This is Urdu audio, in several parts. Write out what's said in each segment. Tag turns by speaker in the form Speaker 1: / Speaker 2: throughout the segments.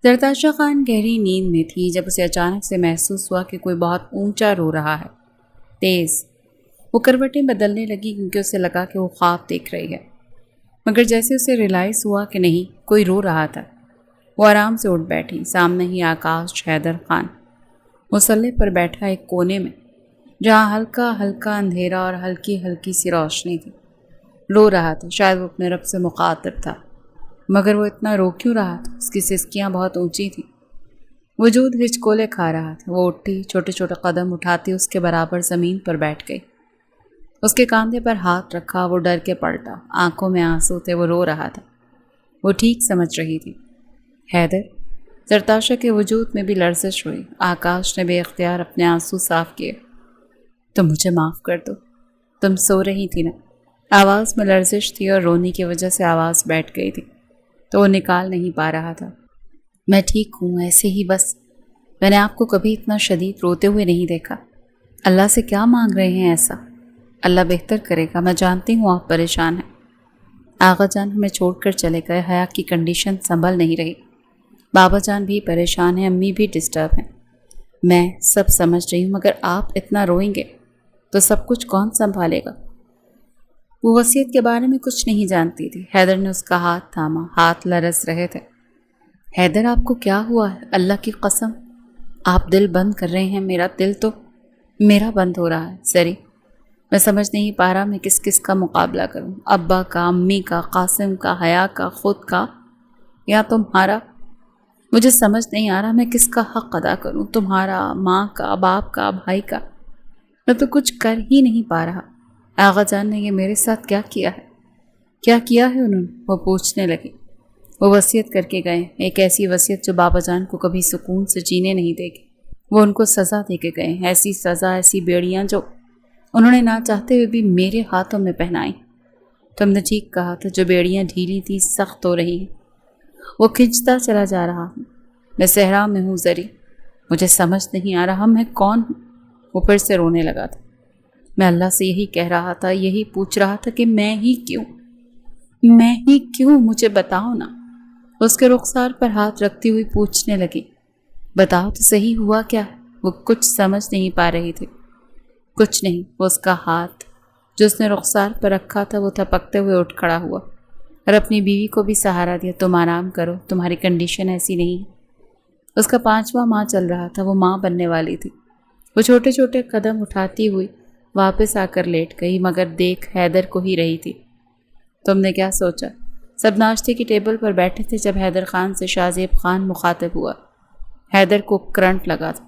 Speaker 1: زرتاشا خان گہری نیند میں تھی جب اسے اچانک سے محسوس ہوا کہ کوئی بہت اونچا رو رہا ہے، تیز۔ وہ کروٹیں بدلنے لگی کیونکہ اسے لگا کہ وہ خواب دیکھ رہی ہے، مگر جیسے اسے ریلائز ہوا کہ نہیں، کوئی رو رہا تھا، وہ آرام سے اٹھ بیٹھی۔ سامنے ہی آکاش حیدر خان مسلح پر بیٹھا ایک کونے میں، جہاں ہلکا ہلکا اندھیرا اور ہلکی ہلکی سی روشنی تھی، رو رہا تھا۔ شاید وہ اپنے رب سے مخاطب تھا، مگر وہ اتنا رو کیوں رہا تھا؟ اس کی سسکیاں بہت اونچی تھیں، وجود ہچکولے کھا رہا تھا۔ وہ اٹھی، چھوٹے چھوٹے قدم اٹھاتی اس کے برابر زمین پر بیٹھ گئی، اس کے کاندھے پر ہاتھ رکھا۔ وہ ڈر کے پلٹا، آنکھوں میں آنسو تھے، وہ رو رہا تھا۔ وہ ٹھیک سمجھ رہی تھی۔ حیدر؟ زرتاشا کے وجود میں بھی لرزش ہوئی۔ آکاش نے بے اختیار اپنے آنسو صاف کیے۔ تم مجھے معاف کر دو، تم سو رہی تھی نا؟ آواز میں لرزش تھی اور رونے کی وجہ سے آواز بیٹھ گئی تھی، تو وہ نکال نہیں پا رہا تھا۔ میں ٹھیک ہوں، ایسے ہی بس میں نے آپ کو کبھی اتنا شدید روتے ہوئے نہیں دیکھا۔ اللہ سے کیا مانگ رہے ہیں ایسا؟ اللہ بہتر کرے گا، میں جانتی ہوں آپ پریشان ہیں۔ آغا جان ہمیں چھوڑ کر چلے گئے، حیا کی کنڈیشن سنبھل نہیں رہی، بابا جان بھی پریشان ہیں، امی بھی ڈسٹرب ہیں۔ میں سب سمجھ رہی ہوں، مگر آپ اتنا روئیں گے تو سب کچھ کون سنبھالے گا؟ وہ وصیت کے بارے میں کچھ نہیں جانتی تھی۔ حیدر نے اس کا ہاتھ تھاما، ہاتھ لرز رہے تھے۔ حیدر، آپ کو کیا ہوا ہے؟ اللہ کی قسم آپ دل بند کر رہے ہیں، میرا دل تو میرا بند ہو رہا ہے۔ سری، میں سمجھ نہیں پا رہا میں کس کس کا مقابلہ کروں، ابا کا، امی کا، قاسم کا، حیا کا، خود کا، یا تمہارا؟ مجھے سمجھ نہیں آ رہا میں کس کا حق ادا کروں، تمہارا، ماں کا، باپ کا، بھائی کا؟ میں تو کچھ کر ہی نہیں پا رہا۔ آغا جان نے یہ میرے ساتھ کیا کیا ہے؟ کیا کیا ہے انہوں نے؟ وہ پوچھنے لگی۔ وہ وصیت کر کے گئے، ایک ایسی وصیت جو بابا جان کو کبھی سکون سے جینے نہیں دے گی۔ وہ ان کو سزا دے کے گئے، ایسی سزا، ایسی بیڑیاں جو انہوں نے نہ چاہتے ہوئے بھی میرے ہاتھوں میں پہنائی۔ تم نے ٹھیک کہا تھا، جو بیڑیاں ڈھیلی تھی سخت ہو رہی ہیں۔ وہ کھنچتا چلا جا رہا ہوں، میں صحرا میں ہوں زری، مجھے سمجھ نہیں آ رہا میں کون ہوں۔ وہ پھر سے رونے لگا تھا۔ میں اللہ سے یہی کہہ رہا تھا، یہی پوچھ رہا تھا کہ میں ہی کیوں، مجھے بتاؤ نا۔ اس کے رخسار پر ہاتھ رکھتی ہوئی پوچھنے لگی، بتاؤ تو صحیح ہوا کیا ہے؟ وہ کچھ سمجھ نہیں پا رہی تھی۔ کچھ نہیں۔ وہ اس کا ہاتھ جو اس نے رخسار پر رکھا تھا، وہ تھپکتے ہوئے اٹھ کھڑا ہوا اور اپنی بیوی کو بھی سہارا دیا۔ تم آرام کرو، تمہاری کنڈیشن ایسی نہیں ہے۔ اس کا 5واں ماہ چل رہا تھا، وہ ماں بننے والی تھی۔ وہ چھوٹے چھوٹے قدم اٹھاتی ہوئی واپس آ کر لیٹ گئی، مگر دیکھ حیدر کو ہی رہی تھی۔ تم نے کیا سوچا؟ سب ناشتے کی ٹیبل پر بیٹھے تھے جب حیدر خان سے شاہ زیب خان مخاطب ہوا۔ حیدر کو کرنٹ لگا تھا۔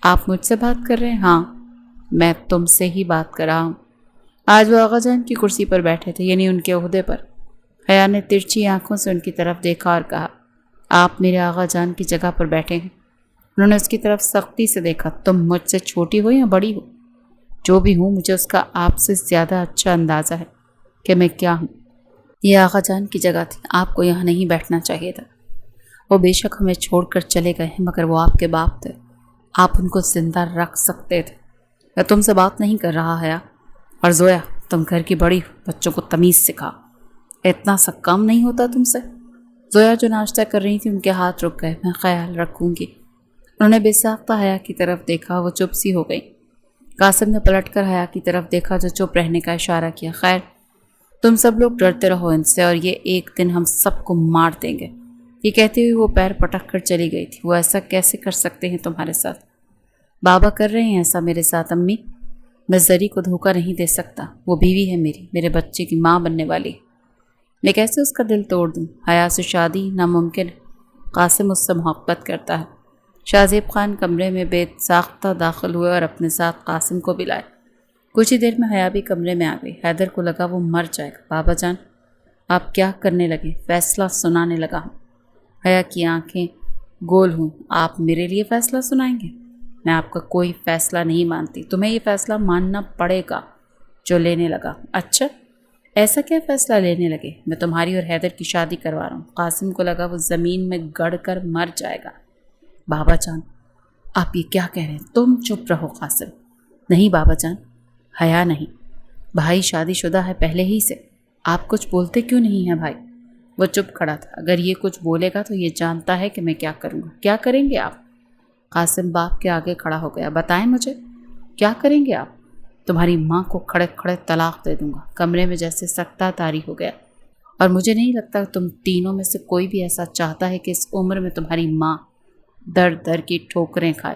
Speaker 1: آپ مجھ سے بات کر رہے ہیں؟ ہاں، میں تم سے ہی بات کر رہا ہوں۔ آج وہ آغا جان کی کرسی پر بیٹھے تھے، یعنی ان کے عہدے پر۔ حیا نے ترچھی آنکھوں سے ان کی طرف دیکھا اور کہا، آپ میرے آغا جان کی جگہ پر بیٹھے ہیں۔ انہوں نے اس کی طرف سختی سے دیکھا۔ تم مجھ سے چھوٹی ہو یا بڑی ہو؟ جو بھی ہوں، مجھے اس کا آپ سے زیادہ اچھا اندازہ ہے کہ میں کیا ہوں۔ یہ آغا جان کی جگہ تھی، آپ کو یہاں نہیں بیٹھنا چاہیے تھا۔ وہ بے شک ہمیں چھوڑ کر چلے گئے ہیں، مگر وہ آپ کے باپ تھے، آپ ان کو زندہ رکھ سکتے تھے۔ میں تم سے بات نہیں کر رہا حیا۔ اور زویا، تم گھر کی بڑی ہو، بچوں کو تمیز سکھا، اتنا سا کام نہیں ہوتا تم سے۔ زویا جو ناشتہ کر رہی تھی، ان کے ہاتھ رک گئے۔ میں خیال رکھوں گی۔ انہوں نے بے ساختہ حیا کی طرف دیکھا، وہ چپ سی ہو گئی۔ قاسم نے پلٹ کر حیا کی طرف دیکھا جو چپ رہنے کا اشارہ کیا۔ خیر، تم سب لوگ ڈرتے رہو ان سے، اور یہ ایک دن ہم سب کو مار دیں گے۔ یہ کہتے ہوئے وہ پیر پٹک کر چلی گئی تھی۔ وہ ایسا کیسے کر سکتے ہیں تمہارے ساتھ؟ بابا کر رہے ہیں ایسا میرے ساتھ۔ امی، میں زری کو دھوکہ نہیں دے سکتا، وہ بیوی ہے میری، میرے بچے کی ماں بننے والی۔ میں کیسے اس کا دل توڑ دوں؟ حیا سے شادی ناممکن ہے، قاسم اس سے محبت کرتا ہے۔ شاہ زیب خان کمرے میں بے ساختہ داخل ہوئے اور اپنے ساتھ قاسم کو بھی لائے۔ کچھ ہی دیر میں حیا بھی کمرے میں آ گئی۔ حیدر کو لگا وہ مر جائے گا۔ بابا جان، آپ کیا کرنے لگے؟ فیصلہ سنانے لگا ہوں۔ حیا کی آنکھیں گول ہوں۔ آپ میرے لیے فیصلہ سنائیں گے؟ میں آپ کا کوئی فیصلہ نہیں مانتی، تمہیں یہ فیصلہ ماننا پڑے گا جو لینے لگا۔ اچھا، ایسا کیا فیصلہ لینے لگے؟ میں تمہاری اور حیدر کی شادی کروا رہا ہوں۔ قاسم کو لگا وہ زمین میں گڑ کر مر جائے گا۔ بابا جان، آپ یہ کیا کہہ رہے ہیں؟ تم چپ رہو قاسم۔ نہیں بابا جان، حیا نہیں، بھائی شادی شدہ ہے پہلے ہی سے، آپ کچھ بولتے کیوں نہیں ہیں بھائی؟ وہ چپ کھڑا تھا. اگر یہ کچھ بولے گا تو یہ جانتا ہے کہ میں کیا کروں گا. کیا کریں گے آپ؟ قاسم باپ کے آگے کھڑا ہو گیا. بتائیں مجھے کیا کریں گے آپ؟ تمہاری ماں کو کھڑے کھڑے طلاق دے دوں گا. کمرے میں جیسے سکتہ طاری ہو گیا. اور مجھے نہیں لگتا تم تینوں میں سے کوئی بھی ایسا چاہتا ہے کہ اس عمر میں تمہاری ماں در در کی ٹھوکریں کھائے.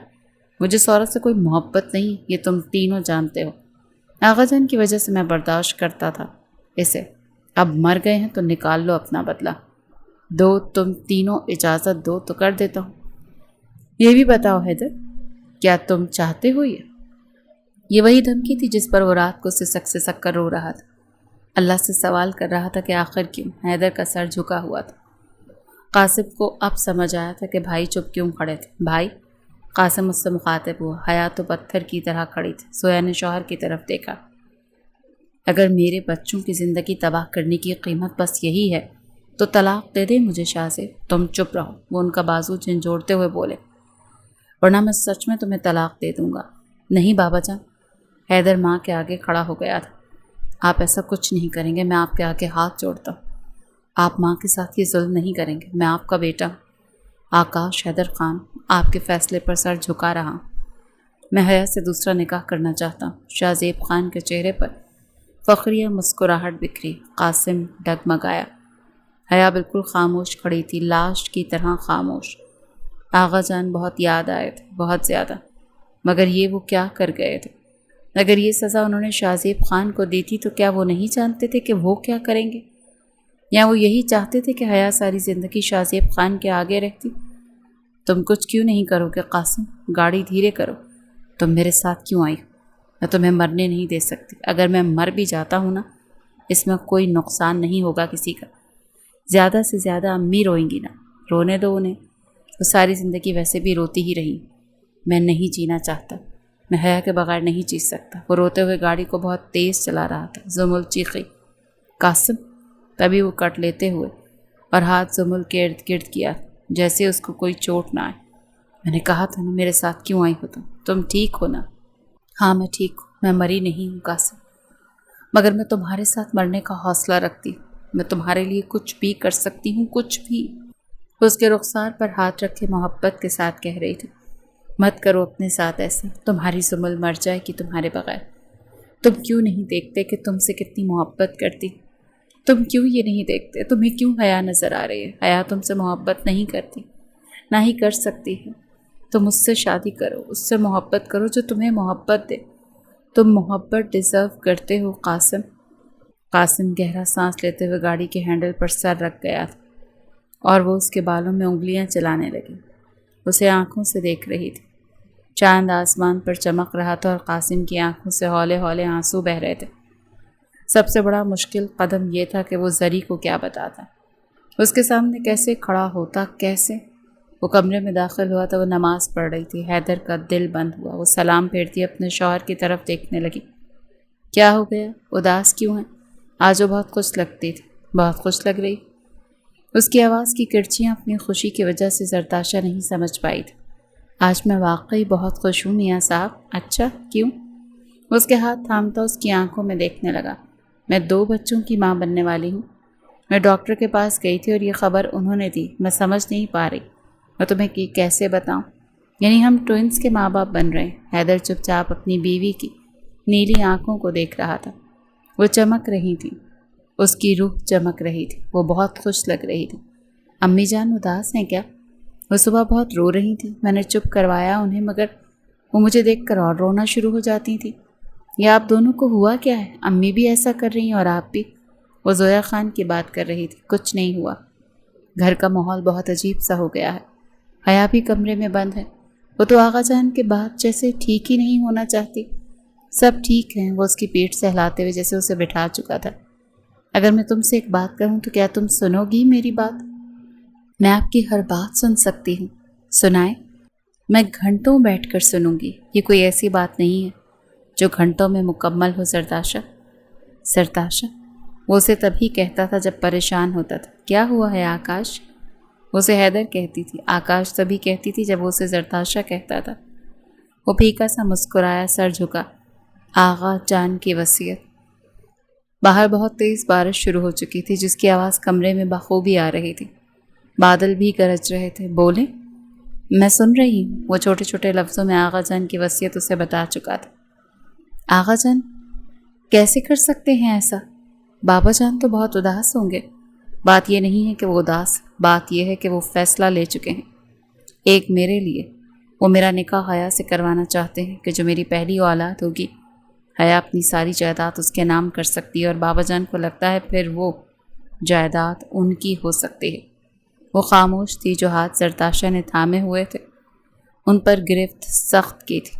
Speaker 1: مجھے اس عورت سے کوئی محبت نہیں، یہ تم تینوں جانتے ہو. آغا جان کی وجہ سے میں برداشت کرتا تھا اسے. اب مر گئے ہیں تو نکال لو اپنا بدلہ. تم تینوں اجازت دو تو کر دیتا ہوں. یہ بھی بتاؤ حیدر، کیا تم چاہتے ہو؟ یہ وہی دھمکی تھی جس پر وہ رات کو سسک کر رو رہا تھا. اللہ سے سوال کر رہا تھا کہ آخر کیوں. حیدر کا سر جھکا ہوا تھا. قاسم کو اب سمجھ آیا تھا کہ بھائی چپ کیوں کھڑے تھے. بھائی؟ قاسم اس سے مخاطب ہوا. حیا تو پتھر کی طرح کھڑی تھی. سویا نے شوہر کی طرف دیکھا. اگر میرے بچوں کی زندگی تباہ کرنے کی قیمت بس یہی ہے تو طلاق دے دے مجھے شاہ سے. تم چپ رہو. وہ ان کا بازو جھنجھوڑتے ہوئے بولے. ورنہ میں سچ میں تمہیں طلاق دے دوں گا. نہیں بابا جان. حیدر ماں کے آگے کھڑا ہو گیا تھا. آپ ایسا کچھ نہیں کریں گے. میں آپ کے آگے ہاتھ جوڑتا ہوں. آپ ماں کے ساتھ یہ ظلم نہیں کریں گے. میں آپ کا بیٹا ہوں. آکاش حیدر خان آپ کے فیصلے پر سر جھکا رہا ہوں. میں حیا سے دوسرا نکاح کرنا چاہتا ہوں. شاہ زیب خان کے چہرے پر فخریہ مسکراہٹ بکھری. قاسم ڈگمگایا. حیا بالکل خاموش کھڑی تھی، لاش کی طرح خاموش. آغا جان بہت یاد آئے تھے، بہت زیادہ. مگر یہ وہ کیا کر گئے تھے؟ اگر یہ سزا انہوں نے شاہ زیب خان کو دی تھی تو کیا وہ نہیں جانتے تھے کہ وہ کیا کریں گے؟ یا وہ یہی چاہتے تھے کہ حیا ساری زندگی شاہ زیب خان کے آگے رہتی؟ تم کچھ کیوں نہیں کرو گے قاسم؟ گاڑی دھیرے کرو. تم میرے ساتھ کیوں آئی؟ میں تمہیں مرنے نہیں دے سکتی. اگر میں مر بھی جاتا ہوں نا، اس میں کوئی نقصان نہیں ہوگا کسی کا. زیادہ سے زیادہ امی روئیں گی نا. رونے دو انہیں. وہ ساری زندگی ویسے بھی روتی ہی رہی. میں نہیں جینا چاہتا. میں حیا کے بغیر نہیں جی سکتا. وہ روتے ہوئے گاڑی کو بہت تیز چلا رہا تھا. زمل چیخی. قاسم. تبھی وہ کٹ لیتے ہوئے اور ہاتھ زمل کے ارد گرد کیا جیسے اس کو کوئی چوٹ نہ آئے. میں نے کہا تھا نا میرے ساتھ کیوں آئی ہو تم ٹھیک ہو نا؟ ہاں میں ٹھیک ہوں. میں مری نہیں ہوں قاسم، مگر میں تمہارے ساتھ مرنے کا حوصلہ رکھتی ہوں. میں تمہارے لیے کچھ بھی کر سکتی ہوں، کچھ بھی. اس کے رخسار پر ہاتھ رکھے محبت کے ساتھ کہہ رہی تھی. مت کرو اپنے ساتھ ایسا. تمہاری زمل مر جائے گی تمہارے بغیر. تم کیوں نہیں دیکھتے کہ تم سے کتنی محبت کرتی؟ تم کیوں یہ نہیں دیکھتے؟ تمہیں کیوں حیا نظر آ رہی ہے؟ حیا تم سے محبت نہیں کرتی، نہ ہی کر سکتی ہے. تم اس سے شادی کرو، اس سے محبت کرو جو تمہیں محبت دے. تم محبت ڈیزرو کرتے ہو قاسم. قاسم گہرا سانس لیتے ہوئے گاڑی کے ہینڈل پر سر رکھ گیا تھا اور وہ اس کے بالوں میں انگلیاں چلانے لگی. اسے آنکھوں سے دیکھ رہی تھی. چاند آسمان پر چمک رہا تھا اور قاسم کی آنکھوں سے ہولے ہولے آنسو بہہ رہے تھے. سب سے بڑا مشکل قدم یہ تھا کہ وہ زری کو کیا بتاتا، اس کے سامنے کیسے کھڑا ہوتا، کیسے. وہ کمرے میں داخل ہوا تو وہ نماز پڑھ رہی تھی. حیدر کا دل بند ہوا. وہ سلام پھیرتی اپنے شوہر کی طرف دیکھنے لگی. کیا ہو گیا؟ اداس کیوں ہے؟ آج وہ بہت خوش لگتی تھی. بہت خوش لگ رہی. اس کی آواز کی کرچیاں اپنی خوشی کی وجہ سے زرتاشا نہیں سمجھ پائی تھی. آج میں واقعی بہت خوش ہوں میاں صاحب. اچھا کیوں؟ اس کے ہاتھ تھامتا اس کی آنکھوں میں دیکھنے لگا. میں 2 بچوں کی ماں بننے والی ہوں. میں ڈاکٹر کے پاس گئی تھی اور یہ خبر انہوں نے دی. میں سمجھ نہیں پا رہی. میں تمہیں کیسے بتاؤں؟ یعنی ہم ٹوئنس کے ماں باپ بن رہے ہیں. حیدر چپ چاپ اپنی بیوی کی نیلی آنکھوں کو دیکھ رہا تھا. وہ چمک رہی تھی. اس کی روح چمک رہی تھی. وہ بہت خوش لگ رہی تھی. امی جان اداس ہیں کیا؟ وہ صبح بہت رو رہی تھی. میں نے چپ کروایا انہیں، مگر وہ مجھے دیکھ کر اور رونا شروع ہو جاتی تھی. یہ آپ دونوں کو ہوا کیا ہے؟ امی بھی ایسا کر رہی ہیں اور آپ بھی. وہ زویا خان کی بات کر رہی تھی. کچھ نہیں ہوا. گھر کا ماحول بہت عجیب سا ہو گیا ہے. حیا بھی کمرے میں بند ہے. وہ تو آغا جان کے بعد جیسے ٹھیک ہی نہیں ہونا چاہتی. سب ٹھیک ہیں. وہ اس کی پیٹھ سہلاتے ہوئے جیسے اسے بٹھا چکا تھا. اگر میں تم سے ایک بات کہوں تو کیا تم سنو گی میری بات؟ میں آپ کی ہر بات سن سکتی ہوں. سنائیں. میں گھنٹوں بیٹھ کر سنوں گی. یہ کوئی ایسی بات نہیں ہے جو گھنٹوں میں مکمل ہو. سرتاشا وہ اسے تبھی کہتا تھا جب پریشان ہوتا تھا. کیا ہوا ہے آکاش؟ اسے حیدر کہتی تھی. آکاش تبھی کہتی تھی جب وہ اسے سرتاشا کہتا تھا. وہ پھیکا سا مسکرایا، سر جھکا. آغا جان کی وصیت. باہر بہت تیز بارش شروع ہو چکی تھی جس کی آواز کمرے میں بخوبی آ رہی تھی۔ بادل بھی گرج رہے تھے۔ بولے؟ میں سن رہی ہوں۔ وہ چھوٹے چھوٹے لفظوں میں آغا جان کی وصیت اسے بتا چکا تھا۔ آغا جان کیسے کر سکتے ہیں ایسا؟ بابا جان تو بہت اداس ہوں گے۔ بات یہ نہیں ہے کہ وہ اداس، بات یہ ہے کہ وہ فیصلہ لے چکے ہیں ایک میرے لیے۔ وہ میرا نکاح حیا سے کروانا چاہتے ہیں کہ جو میری پہلی اولاد ہوگی۔ حیا اپنی ساری جائیداد اس کے نام کر سکتی ہے اور بابا جان کو لگتا ہے پھر وہ جائیداد ان کی ہو سکتی ہے۔ وہ خاموش تھی۔ جو ہاتھ زرتاشا نے تھامے ہوئے تھے ان پر گرفت سخت کی تھی۔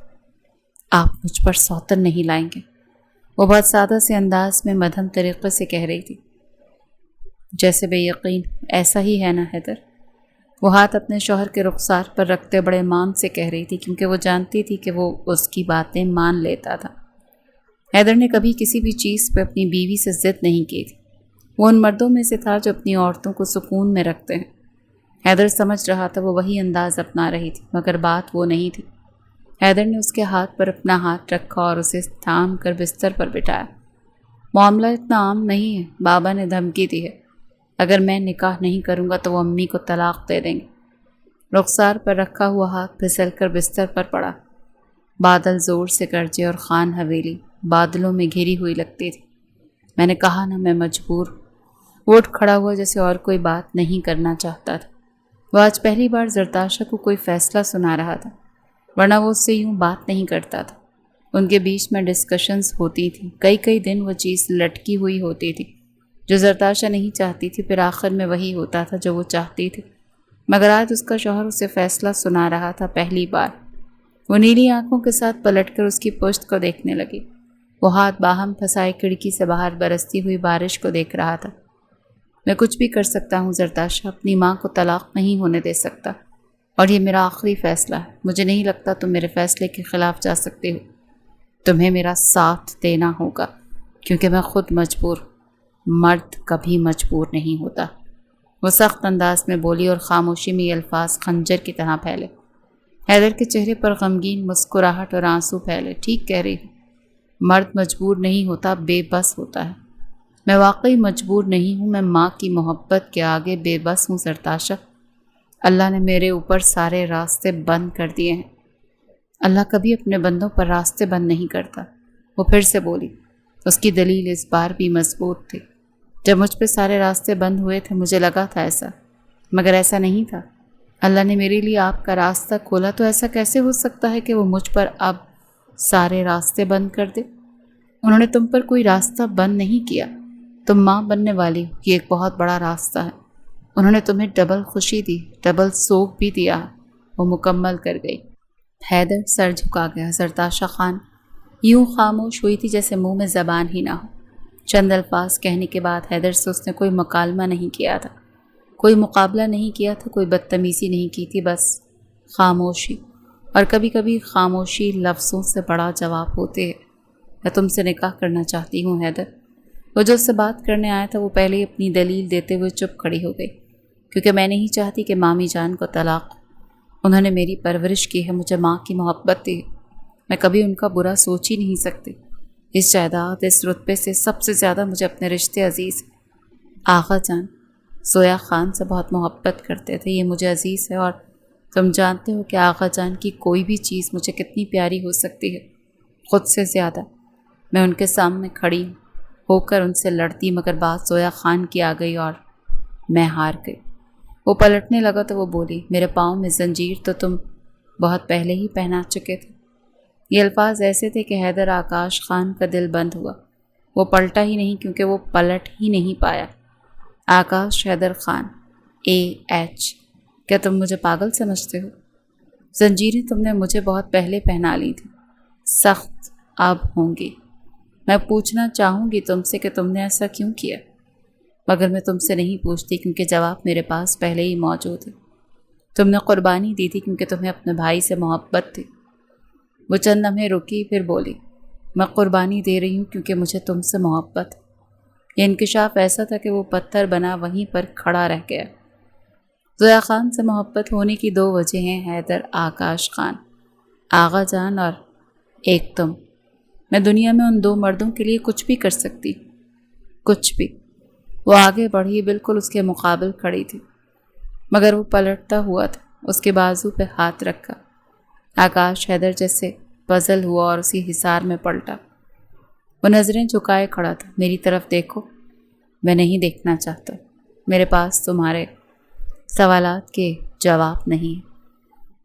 Speaker 1: آپ مجھ پر سوتن نہیں لائیں گے، وہ بہت سادہ سے انداز میں مدھم طریقے سے کہہ رہی تھی، جیسے بے یقین۔ ایسا ہی ہے نا حیدر؟ وہ ہاتھ اپنے شوہر کے رخسار پر رکھتے بڑے مان سے کہہ رہی تھی کیونکہ وہ جانتی تھی کہ وہ اس کی باتیں مان لیتا تھا۔ حیدر نے کبھی کسی بھی چیز پہ اپنی بیوی سے ضد نہیں کی تھی۔ وہ ان مردوں میں سے تھا جو اپنی عورتوں کو سکون میں رکھتے ہیں۔ حیدر سمجھ رہا تھا وہ وہی انداز اپنا رہی تھی، مگر بات وہ نہیں تھی۔ حیدر نے اس کے ہاتھ پر اپنا ہاتھ رکھا اور اسے تھام کر بستر پر بٹھایا۔ معاملہ اتنا عام نہیں ہے، بابا نے دھمکی دی ہے۔ اگر میں نکاح نہیں کروں گا تو وہ امی کو طلاق دے دیں گے۔ رخسار پر رکھا ہوا ہاتھ پھسل کر بستر پر پڑا۔ بادل زور سے گرجے اور خان حویلی بادلوں میں گھری ہوئی لگتی تھی۔ میں نے کہا نا میں مجبور۔ وہ اٹھ کھڑا ہوا جیسے اور کوئی بات نہیں کرنا چاہتا تھا۔ وہ آج پہلی بار زرتاشا کو کوئی فیصلہ سنا رہا تھا، ورنہ وہ اس سے یوں بات نہیں کرتا تھا۔ ان کے بیچ میں ڈسکشنز ہوتی تھی، کئی دن وہ چیز لٹکی ہوئی ہوتی تھی جو زرتاشا نہیں چاہتی تھی، پھر آخر میں وہی ہوتا تھا جو وہ چاہتی تھی۔ مگر آج اس کا شوہر اسے فیصلہ سنا رہا تھا پہلی بار۔ وہ نیلی آنکھوں کے ساتھ پلٹ کر اس کی پشت کو دیکھنے لگی۔ وہ ہاتھ باہم پھنسائے کھڑکی سے باہر برستی ہوئی بارش کو دیکھ رہا تھا۔ میں کچھ بھی کر سکتا ہوں زرتاشا، اپنی ماں کو طلاق نہیں ہونے دے سکتا، اور یہ میرا آخری فیصلہ ہے۔ مجھے نہیں لگتا تم میرے فیصلے کے خلاف جا سکتے ہو۔ تمہیں میرا ساتھ دینا ہوگا کیونکہ میں خود مجبور۔ مرد کبھی مجبور نہیں ہوتا، وہ سخت انداز میں بولی اور خاموشی میں یہ الفاظ خنجر کی طرح پھیلے۔ حیدر کے چہرے پر غمگین مسکراہٹ اور آنسو پھیلے۔ ٹھیک کہہ رہی ہوں، مرد مجبور نہیں ہوتا، بے بس ہوتا ہے۔ میں واقعی مجبور نہیں ہوں، میں ماں کی محبت کے آگے بے بس ہوں زرتاشا۔ اللہ نے میرے اوپر سارے راستے بند کر دیے ہیں۔ اللہ کبھی اپنے بندوں پر راستے بند نہیں کرتا۔ وہ پھر سے بولی۔ اس کی دلیل اس بار بھی مضبوط تھی۔ جب مجھ پہ سارے راستے بند ہوئے تھے مجھے لگا تھا ایسا، مگر ایسا نہیں تھا۔ اللہ نے میرے لیے آپ کا راستہ کھولا، تو ایسا کیسے ہو سکتا ہے کہ وہ مجھ پر اب سارے راستے بند کر دے؟ انہوں نے تم پر کوئی راستہ بند نہیں کیا۔ تم ماں بننے والی ہو، یہ ایک بہت بڑا راستہ ہے۔ انہوں نے تمہیں ڈبل خوشی دی، ڈبل سوگ بھی دیا۔ وہ مکمل کر گئی۔ حیدر سر جھکا گیا۔ زرتاشا خان یوں خاموش ہوئی تھی جیسے منہ میں زبان ہی نہ ہو۔ چند الفاظ کہنے کے بعد حیدر سے اس نے کوئی مکالمہ نہیں کیا تھا، کوئی مقابلہ نہیں کیا تھا، کوئی بدتمیزی نہیں کی تھی، بس خاموشی۔ اور کبھی کبھی خاموشی لفظوں سے بڑا جواب ہوتے ہے۔ میں تم سے نکاح کرنا چاہتی ہوں حیدر۔ وہ جو اس سے بات کرنے آیا تھا وہ پہلے ہی اپنی دلیل دیتے ہوئے چپ کھڑی ہو گئی۔ کیونکہ میں نہیں چاہتی کہ مامی جان کو طلاق۔ انہوں نے میری پرورش کی ہے، مجھے ماں کی محبت دی ہے، میں کبھی ان کا برا سوچ ہی نہیں سکتی۔ اس جائیداد، اس رتبے سے سب سے زیادہ مجھے اپنے رشتے عزیز ہیں۔ آغا جان زویا خان سے بہت محبت کرتے تھے، یہ مجھے عزیز ہے، اور تم جانتے ہو کہ آغا جان کی کوئی بھی چیز مجھے کتنی پیاری ہو سکتی ہے، خود سے زیادہ۔ میں ان کے سامنے کھڑی ہو کر ان سے لڑتی، مگر بات زویا خان کی آ گئی اور میں ہار گئی۔ وہ پلٹنے لگا تو وہ بولی، میرے پاؤں میں زنجیر تو تم بہت پہلے ہی پہنا چکے تھے۔ یہ الفاظ ایسے تھے کہ حیدر آکاش خان کا دل بند ہوا۔ وہ پلٹا ہی نہیں کیونکہ وہ پلٹ ہی نہیں پایا۔ آکاش حیدر خان AH، کیا تم مجھے پاگل سمجھتے ہو؟ زنجیریں تم نے مجھے بہت پہلے پہنا لی تھیں، سخت اب ہوں گی۔ میں پوچھنا چاہوں گی تم سے کہ تم نے ایسا کیوں کیا، مگر میں تم سے نہیں پوچھتی کیونکہ جواب میرے پاس پہلے ہی موجود ہے۔ تم نے قربانی دی تھی کیونکہ تمہیں اپنے بھائی سے محبت تھی۔ وہ چند لمحے رکی، پھر بولی، میں قربانی دے رہی ہوں کیونکہ مجھے تم سے محبت ہے۔ یہ انکشاف ایسا تھا کہ وہ پتھر بنا وہیں پر کھڑا رہ گیا۔ زویا خان سے محبت ہونے کی 2 وجہ ہیں حیدر آکاش خان، آغا جان اور ایک تم۔ میں دنیا میں ان 2 مردوں کے لیے کچھ بھی کر سکتی، کچھ بھی۔ وہ آگے بڑھی، بالکل اس کے مقابل کھڑی تھی، مگر وہ پلٹتا ہوا تھا، اس کے بازو پہ ہاتھ رکھا۔ آکاش حیدر جیسے پزل ہوا اور اسی حصار میں پلٹا۔ وہ نظریں جھکائے کھڑا تھا۔ میری طرف دیکھو، میں نہیں دیکھنا چاہتا، میرے پاس تمہارے سوالات کے جواب نہیں۔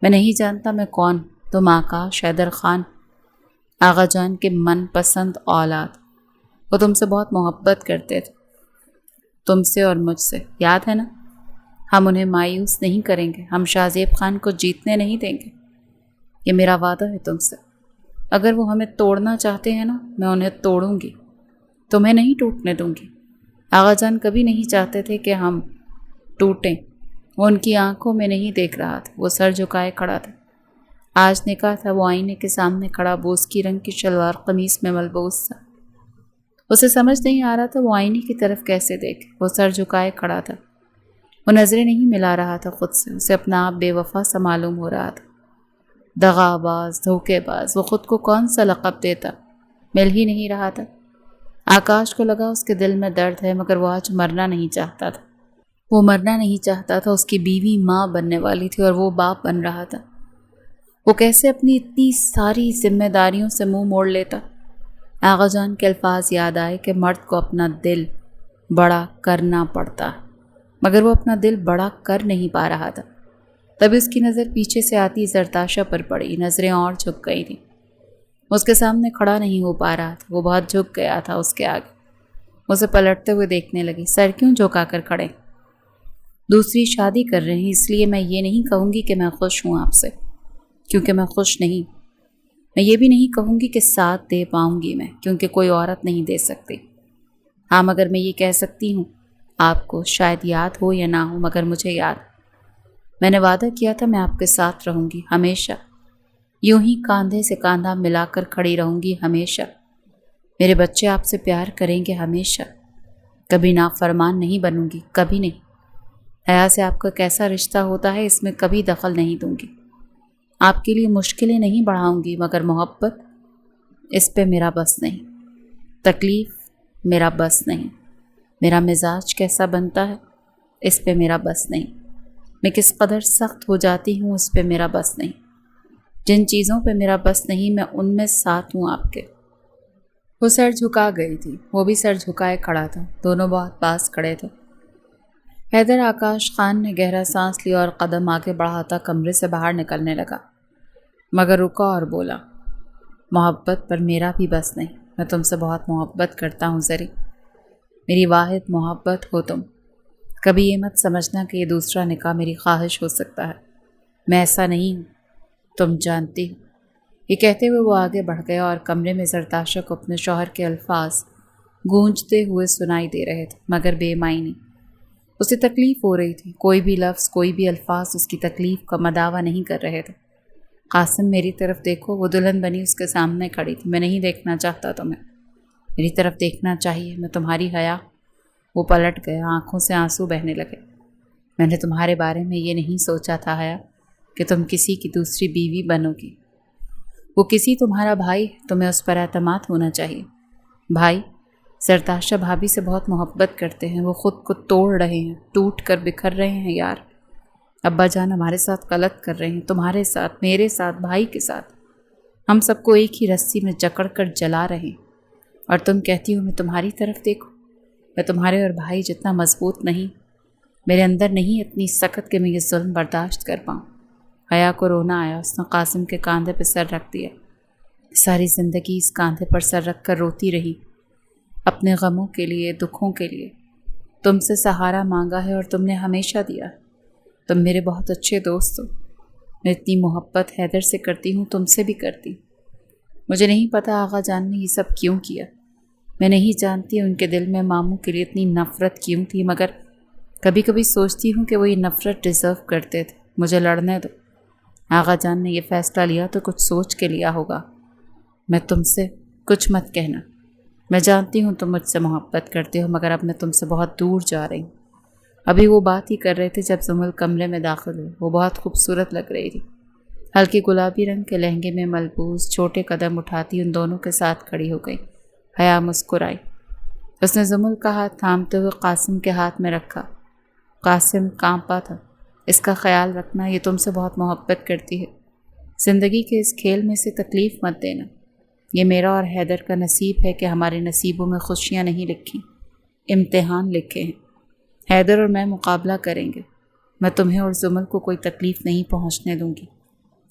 Speaker 1: میں نہیں جانتا میں کون۔ تم آکاش حیدر خان، آغا جان کے من پسند اولاد۔ وہ تم سے بہت محبت کرتے تھے، تم سے اور مجھ سے، یاد ہے نا؟ ہم انہیں مایوس نہیں کریں گے، ہم شاہ زیب خان کو جیتنے نہیں دیں گے، یہ میرا وعدہ ہے تم سے۔ اگر وہ ہمیں توڑنا چاہتے ہیں نا، میں انہیں توڑوں گی، تمہیں نہیں ٹوٹنے دوں گی۔ آغا جان کبھی نہیں چاہتے تھے کہ ہم ٹوٹیں۔ وہ ان کی آنکھوں میں نہیں دیکھ رہا تھا، وہ سر جھکائے کھڑا تھا۔ آج نکاح تھا، وہ آئینے کے سامنے کھڑا بوسکی رنگ کی شلوار قمیص میں ملبوس تھا۔ اسے سمجھ نہیں آ رہا تھا وہ آئینے کی طرف کیسے دیکھے۔ وہ سر جھکائے کھڑا تھا، وہ نظریں نہیں ملا رہا تھا خود سے، اسے اپنا آپ بے وفا سا معلوم ہو رہا تھا، دغا باز، دھوکے باز۔ وہ خود کو کون سا لقب دیتا، مل ہی نہیں رہا تھا۔ آکاش کو لگا اس کے دل میں درد ہے، مگر وہ آج مرنا نہیں چاہتا تھا۔ وہ مرنا نہیں چاہتا تھا، اس کی بیوی ماں بننے والی تھی اور وہ باپ بن رہا تھا۔ وہ کیسے اپنی اتنی ساری ذمہ داریوں سے منہ موڑ لیتا؟ آغا جان کے الفاظ یاد آئے کہ مرد کو اپنا دل بڑا کرنا پڑتا، مگر وہ اپنا دل بڑا کر نہیں پا رہا تھا۔ تب اس کی نظر پیچھے سے آتی زرتاشا پر پڑی، نظریں اور جھک گئی تھیں۔ اس کے سامنے کھڑا نہیں ہو پا رہا تھا، وہ بہت جھک گیا تھا اس کے آگے۔ اسے پلٹتے ہوئے دیکھنے لگی۔ سر کیوں جھکا کر کھڑے؟ دوسری شادی کر رہے ہیں، اس لیے میں یہ نہیں کہوں گی کہ میں خوش ہوں آپ سے، کیونکہ میں خوش نہیں۔ میں یہ بھی نہیں کہوں گی کہ ساتھ دے پاؤں گی میں، کیونکہ کوئی عورت نہیں دے سکتی۔ ہاں، مگر میں یہ کہہ سکتی ہوں، آپ کو شاید یاد ہو یا نہ ہو، مگر مجھے یاد۔ میں نے وعدہ کیا تھا میں آپ کے ساتھ رہوں گی ہمیشہ، یوں ہی کاندھے سے کاندھا ملا کر کھڑی رہوں گی ہمیشہ۔ میرے بچے آپ سے پیار کریں گے ہمیشہ، کبھی نافرمان نہیں بنوں گی، کبھی نہیں۔ حیا سے آپ کا کیسا رشتہ ہوتا ہے اس میں کبھی دخل نہیں دوں گی۔ آپ کے لیے مشکلیں نہیں بڑھاؤں گی، مگر محبت، اس پہ میرا بس نہیں۔ تکلیف میرا بس نہیں۔ میرا مزاج کیسا بنتا ہے اس پہ میرا بس نہیں۔ میں کس قدر سخت ہو جاتی ہوں اس پہ میرا بس نہیں۔ جن چیزوں پہ میرا بس نہیں، میں ان میں ساتھ ہوں آپ کے۔ وہ سر جھکا گئی تھی، وہ بھی سر جھکائے کھڑا تھا، دونوں بہت پاس کھڑے تھے۔ حیدر آکاش خان نے گہرا سانس لیا اور قدم آگے بڑھاتا کمرے سے باہر نکلنے لگا، مگر رکا اور بولا، محبت پر میرا بھی بس نہیں۔ میں تم سے بہت محبت کرتا ہوں زری، میری واحد محبت ہو تم۔ کبھی یہ مت سمجھنا کہ یہ دوسرا نکاح میری خواہش ہو سکتا ہے، میں ایسا نہیں ہوں، تم جانتی ہو۔ یہ کہتے ہوئے وہ آگے بڑھ گیا اور کمرے میں زرتاشا کو اپنے شوہر کے الفاظ گونجتے ہوئے سنائی دے رہے تھے، مگر بے معنی۔ اسے تکلیف ہو رہی تھی، کوئی بھی لفظ، کوئی بھی الفاظ اس کی تکلیف کا مداوا نہیں کر رہے تھے۔ قاسم میری طرف دیکھو، وہ دلہن بنی اس کے سامنے کھڑی تھی۔ میں نہیں دیکھنا چاہتا تمہیں، میری طرف دیکھنا چاہیے، میں تمہاری حیا۔ وہ پلٹ گیا، آنکھوں سے آنسو بہنے لگے۔ میں نے تمہارے بارے میں یہ نہیں سوچا تھا حیا کہ تم کسی کی دوسری بیوی بنو گی۔ وہ کسی تمہارا بھائی، تمہیں اس پر اعتماد ہونا چاہیے۔ بھائی؟ زرتاشا بھابھی سے بہت محبت کرتے ہیں، وہ خود کو توڑ رہے ہیں، ٹوٹ کر بکھر رہے ہیں یار۔ ابا جان ہمارے ساتھ غلط کر رہے ہیں، تمہارے ساتھ، میرے ساتھ، بھائی کے ساتھ۔ ہم سب کو ایک ہی رسی میں جکڑ کر جلا رہے ہیں، اور تم کہتی ہو میں تمہاری طرف دیکھوں۔ میں تمہارے اور بھائی جتنا مضبوط نہیں، میرے اندر نہیں اتنی سخت کہ میں یہ ظلم برداشت کر پاؤں۔ حیا کو رونا آیا، اس نے قاسم کے کاندھے پہ سر رکھ دیا۔ ساری زندگی اس کاندھے پر سر رکھ کر روتی رہی، اپنے غموں کے لیے، دکھوں کے لیے۔ تم سے سہارا مانگا ہے اور تم نے ہمیشہ دیا۔ تم میرے بہت اچھے دوست ہو۔ میں اتنی محبت حیدر سے کرتی ہوں، تم سے بھی کرتی۔ مجھے نہیں پتا آغا جان نے یہ سب کیوں کیا، میں نہیں جانتی ان کے دل میں ماموں کے لیے اتنی نفرت کیوں تھی، مگر کبھی کبھی سوچتی ہوں کہ وہ یہ نفرت ڈیزرو کرتے تھے۔ مجھے لڑنے دو۔ آغا جان نے یہ فیصلہ لیا تو کچھ سوچ کے لیا ہوگا۔ میں تم سے کچھ مت کہنا، میں جانتی ہوں تم مجھ سے محبت کرتے ہو، مگر اب میں تم سے بہت دور جا رہی ہوں۔ ابھی وہ بات ہی کر رہے تھے جب زمل کمرے میں داخل ہوئے۔ وہ بہت خوبصورت لگ رہی تھی، ہلکے گلابی رنگ کے لہنگے میں ملبوس، چھوٹے قدم اٹھاتی ان دونوں کے ساتھ کھڑی ہو گئی۔ حیا مسکرائی۔ اس نے زمل کا ہاتھ تھامتے ہوئے قاسم کے ہاتھ میں رکھا۔ قاسم کانپا تھا۔ اس کا خیال رکھنا، یہ تم سے بہت محبت کرتی ہے۔ زندگی کے اس کھیل میں سے تکلیف مت دینا۔ یہ میرا اور حیدر کا نصیب ہے کہ ہمارے نصیبوں میں خوشیاں نہیں لکھی، امتحان لکھے ہیں۔ حیدر اور میں مقابلہ کریں گے۔ میں تمہیں اور زمل کو کوئی تکلیف نہیں پہنچنے دوں گی،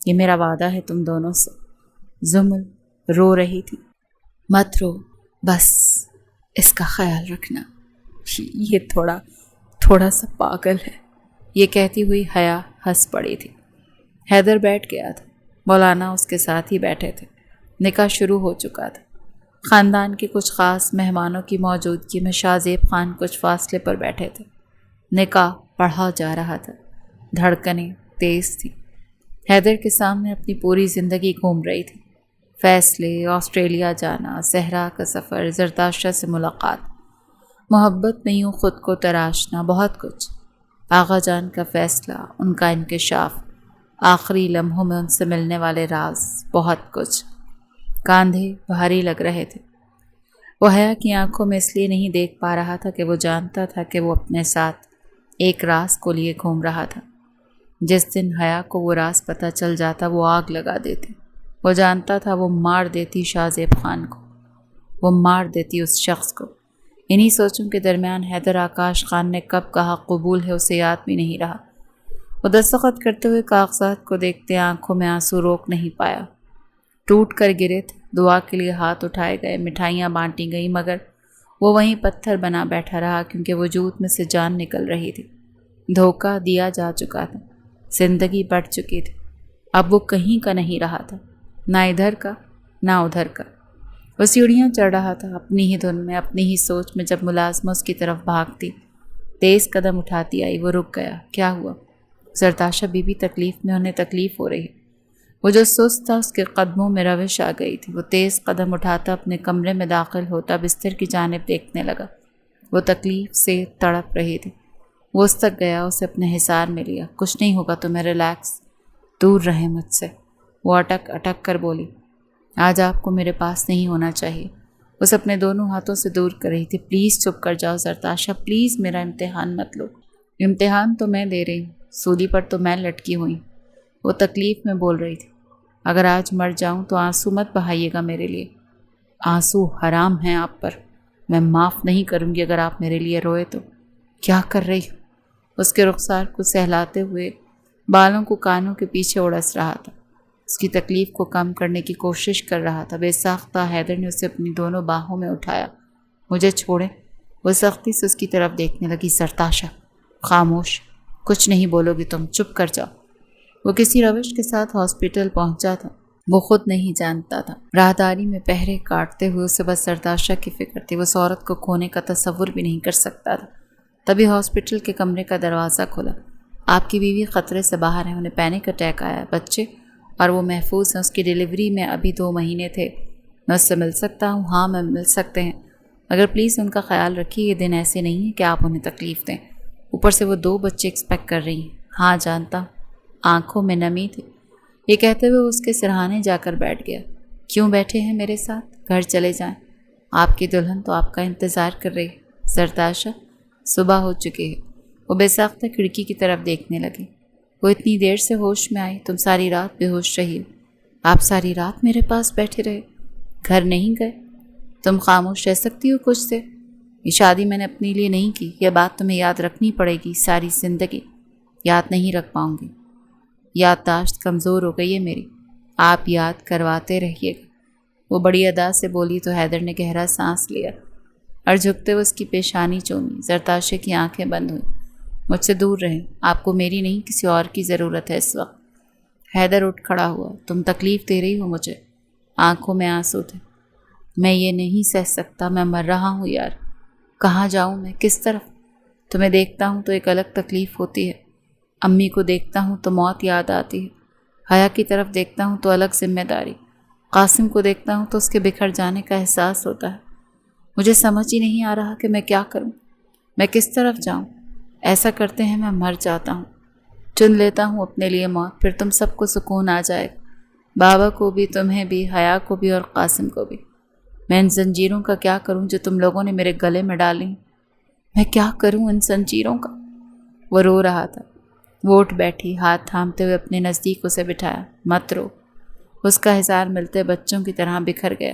Speaker 1: یہ میرا وعدہ ہے تم دونوں سے۔ زمل رو رہی تھی۔ مت رو، بس اس کا خیال رکھنا، یہ تھوڑا سا پاگل ہے، یہ کہتی ہوئی حیا ہنس پڑی تھی۔ حیدر بیٹھ گیا تھا۔ مولانا اس کے ساتھ ہی بیٹھے تھے۔ نکاح شروع ہو چکا تھا۔ خاندان کے کچھ خاص مہمانوں کی موجودگی میں شاہ زیب خان کچھ فاصلے پر بیٹھے تھے۔ نکاح پڑھا جا رہا تھا۔ دھڑکنیں تیز تھیں۔ حیدر کے سامنے اپنی پوری زندگی گھوم رہی تھی۔ فیصلے، آسٹریلیا جانا، صحرا کا سفر، زرتاشہ سے ملاقات، محبت میں یوں خود کو تراشنا، بہت کچھ۔ آغا جان کا فیصلہ، ان کا انکشاف، آخری لمحوں میں ان سے ملنے والے راز، بہت کچھ۔ کاندھے بھاری لگ رہے تھے۔ وہ حیا کی آنکھوں میں اس لیے نہیں دیکھ پا رہا تھا کہ وہ جانتا تھا کہ وہ اپنے ساتھ ایک راز کو لیے گھوم رہا تھا۔ جس دن حیا کو وہ راز پتہ چل جاتا وہ آگ لگا دیتی۔ وہ جانتا تھا وہ مار دیتی شاہ زیب خان کو، وہ مار دیتی اس شخص کو۔ انہی سوچوں کے درمیان حیدر آکاش خان نے کب کہا قبول ہے اسے یاد بھی نہیں رہا۔ وہ دستخط کرتے ہوئے کاغذات کو دیکھتے آنکھوں میں آنسو روک نہیں پایا۔ ٹوٹ کر گرے تھے۔ دعا کے لیے ہاتھ اٹھائے گئے، مٹھائیاں بانٹی گئیں، مگر وہ وہیں پتھر بنا بیٹھا رہا کیونکہ وجود میں سے جان نکل رہی تھی۔ دھوکہ دیا جا چکا تھا۔ زندگی بڑھ چکی تھی۔ اب وہ کہیں کا نہیں رہا تھا، نہ ادھر کا نہ ادھر کا۔ وہ سیڑھیاں چڑھ رہا تھا اپنی ہی دھن میں، اپنی ہی سوچ میں۔ جب ملازمہ اس کی طرف بھاگتی، تیز قدم اٹھاتی آئی، وہ رک گیا۔ کیا ہوا؟ زرتاشہ بی بی تکلیف میں، انہیں تکلیف ہو رہی۔ وہ جو سست تھا اس کے قدموں میں روش آ گئی تھی۔ وہ تیز قدم اٹھاتا اپنے کمرے میں داخل ہوتا، بستر کی جانب دیکھنے لگا۔ وہ تکلیف سے تڑپ رہی تھی۔ وہ اس تک گیا، اسے اپنے حصار میں لیا۔ کچھ نہیں ہوگا تمہیں، ریلیکس، دور رہیں مجھ سے۔ وہ اٹک اٹک کر بولی، آج آپ کو میرے پاس نہیں ہونا چاہیے۔ اسے اپنے دونوں ہاتھوں سے دور کر رہی تھی۔ پلیز چپ کر جاؤ زرتاشہ، پلیز میرا امتحان مت لو۔ امتحان تو میں دے رہی ہوں، سولی پر تو میں لٹکی ہوئی۔ وہ تکلیف میں بول رہی تھی، اگر آج مر جاؤں تو آنسو مت بہائیے گا میرے لیے۔ آنسو حرام ہیں آپ پر، میں معاف نہیں کروں گی اگر آپ میرے لیے روئے تو۔ کیا کر رہی ہو؟ اس کے رخسار کو سہلاتے ہوئے بالوں کو کانوں کے پیچھے اڑس رہا تھا۔ اس کی تکلیف کو کم کرنے کی کوشش کر رہا تھا۔ بے ساختہ حیدر نے اسے اپنی دونوں باہوں میں اٹھایا۔ مجھے چھوڑیں۔ وہ سختی سے اس کی طرف دیکھنے لگی۔ زرتاشہ خاموش، کچھ نہیں بولو گی تم، چپ کر جاؤ۔ وہ کسی روش کے ساتھ ہاسپٹل پہنچا تھا، وہ خود نہیں جانتا تھا۔ راہداری میں پہرے کاٹتے ہوئے اسے بس زرتاشہ کی فکر تھی۔ وہ اس عورت کو کھونے کا تصور بھی نہیں کر سکتا تھا۔ تبھی ہاسپٹل کے کمرے کا دروازہ کھلا۔ آپ کی بیوی خطرے سے باہر ہے، انہیں پینک اٹیک آیا ہے، بچے اور وہ محفوظ ہیں، اس کی ڈیلیوری میں ابھی 2 مہینے تھے۔ میں اس سے مل سکتا ہوں؟ ہاں میں مل سکتے ہیں، مگر پلیز ان کا خیال رکھیے، یہ دن ایسے نہیں ہیں کہ آپ انہیں تکلیف دیں، اوپر سے وہ 2 بچے ایکسپیکٹ کر رہی ہیں۔ ہاں جانتا ہوں۔ آنکھوں میں نمی تھی۔ یہ کہتے ہوئے اس کے سرہانے جا کر بیٹھ گیا۔ کیوں بیٹھے ہیں میرے ساتھ؟ گھر چلے جائیں، آپ کی دلہن تو آپ کا انتظار کر رہی ہے۔ زرتاشہ صبح ہو چکی ہے۔ وہ بے ساختہ کھڑکی کی طرف دیکھنے لگی۔ وہ اتنی دیر سے ہوش میں آئی، تم ساری رات بے ہوش رہی ہو۔ آپ ساری رات میرے پاس بیٹھے رہے، گھر نہیں گئے؟ تم خاموش رہ سکتی ہو کچھ سے؟ یہ شادی میں نے اپنے لیے نہیں کی، یہ بات تمہیں یاد رکھنی پڑے گی ساری زندگی۔ یاد نہیں رکھ پاؤں گی، یادداشت کمزور ہو گئی ہے میری، آپ یاد کرواتے رہیے گا۔ وہ بڑی ادا سے بولی تو حیدر نے گہرا سانس لیا اور جھکتے ہوئے اس کی پیشانی چومی۔ زرتاشہ کی آنکھیں بند ہوئیں۔ مجھ سے دور رہیں، آپ کو میری نہیں کسی اور کی ضرورت ہے اس وقت۔ حیدر اٹھ کھڑا ہوا۔ تم تکلیف دے رہی ہو مجھے۔ آنکھوں میں آنسو تھے۔ میں یہ نہیں سہ سکتا، میں مر رہا ہوں یار۔ کہاں جاؤں میں، کس طرف؟ تمہیں دیکھتا ہوں تو ایک الگ تکلیف ہوتی ہے، امی کو دیکھتا ہوں تو موت یاد آتی ہے، حیا کی طرف دیکھتا ہوں تو الگ ذمہ داری، قاسم کو دیکھتا ہوں تو اس کے بکھر جانے کا احساس ہوتا ہے۔ مجھے سمجھ ہی نہیں آ رہا کہ میں کیا کروں، میں کس طرف جاؤں۔ ایسا کرتے ہیں میں مر جاتا ہوں، چن لیتا ہوں اپنے لیے موت، پھر تم سب کو سکون آ جائے گا، بابا کو بھی، تمہیں بھی، حیا کو بھی اور قاسم کو بھی۔ میں ان زنجیروں کا کیا کروں جو تم لوگوں نے میرے گلے میں ڈالی؟ میں کیا کروں ان زنجیروں کا؟ وہ رو رہا تھا۔ وہ اٹھ بیٹھی، ہاتھ تھامتے ہوئے اپنے نزدیک اسے بٹھایا۔ مت رو۔ اس کا ہزار ملتے بچوں کی طرح بکھر گیا۔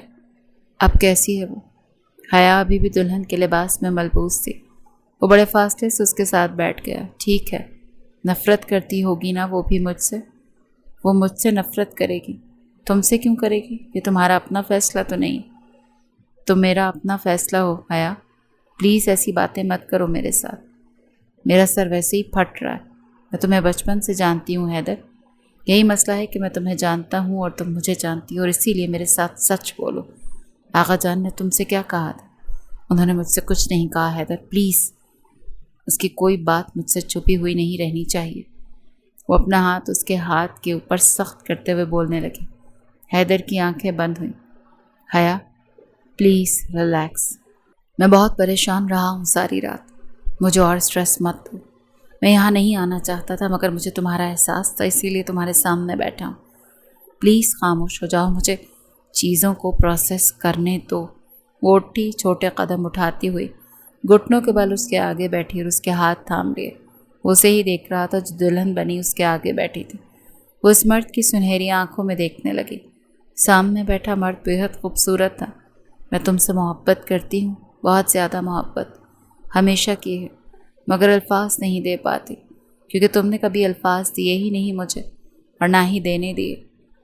Speaker 1: اب کیسی ہے وہ؟ حیا ابھی بھی دلہن کے لباس میں ملبوس تھی۔ وہ بڑے فاصلے سے اس کے ساتھ بیٹھ گیا۔ ٹھیک ہے، نفرت کرتی ہوگی نا وہ بھی مجھ سے؟ وہ مجھ سے نفرت کرے گی؟ تم سے کیوں کرے گی؟ یہ تمہارا اپنا فیصلہ تو نہیں؟ تم میرا اپنا فیصلہ ہو حیا۔ پلیز ایسی باتیں مت کرو میرے ساتھ۔ میرا سر ویسے ہی پھٹ رہا ہے۔ میں تمہیں بچپن سے جانتی ہوں حیدر۔ یہی مسئلہ ہے کہ میں تمہیں جانتا ہوں اور تم مجھے جانتی ہو، اور اسی لیے میرے ساتھ سچ بولو۔ آغا جان نے تم سے کیا کہا تھا؟ انہوں نے مجھ سے کچھ نہیں کہا حیدر، پلیز۔ اس کی کوئی بات مجھ سے چھپی ہوئی نہیں رہنی چاہیے۔ وہ اپنا ہاتھ اس کے ہاتھ کے اوپر سخت کرتے ہوئے بولنے لگے۔ حیدر کی آنکھیں بند ہوئیں۔ حیا پلیز ریلیکس۔ میں بہت پریشان رہا ہوں ساری رات۔ مجھے اور سٹریس مت دو۔ میں یہاں نہیں آنا چاہتا تھا، مگر مجھے تمہارا احساس تھا، اسی لیے تمہارے سامنے بیٹھا ہوں۔ پلیز خاموش ہو جاؤ، مجھے چیزوں کو پروسیس کرنے دو۔ وہ اٹھی، چھوٹے قدم اٹھاتی ہوئی گھٹنوں کے بل اس کے آگے بیٹھی اور اس کے ہاتھ تھام لیے۔ وہ اسے ہی دیکھ رہا تھا جو دلہن بنی اس کے آگے بیٹھی تھی۔ وہ اس مرد کی سنہری آنکھوں میں دیکھنے لگی۔ سامنے بیٹھا مرد بےحد خوبصورت تھا۔ میں تم سے محبت کرتی ہوں، بہت زیادہ محبت، ہمیشہ کی ہے، مگر الفاظ نہیں دے پاتی، کیونکہ تم نے کبھی الفاظ دیے ہی نہیں مجھے، اور نہ ہی دینے دیے۔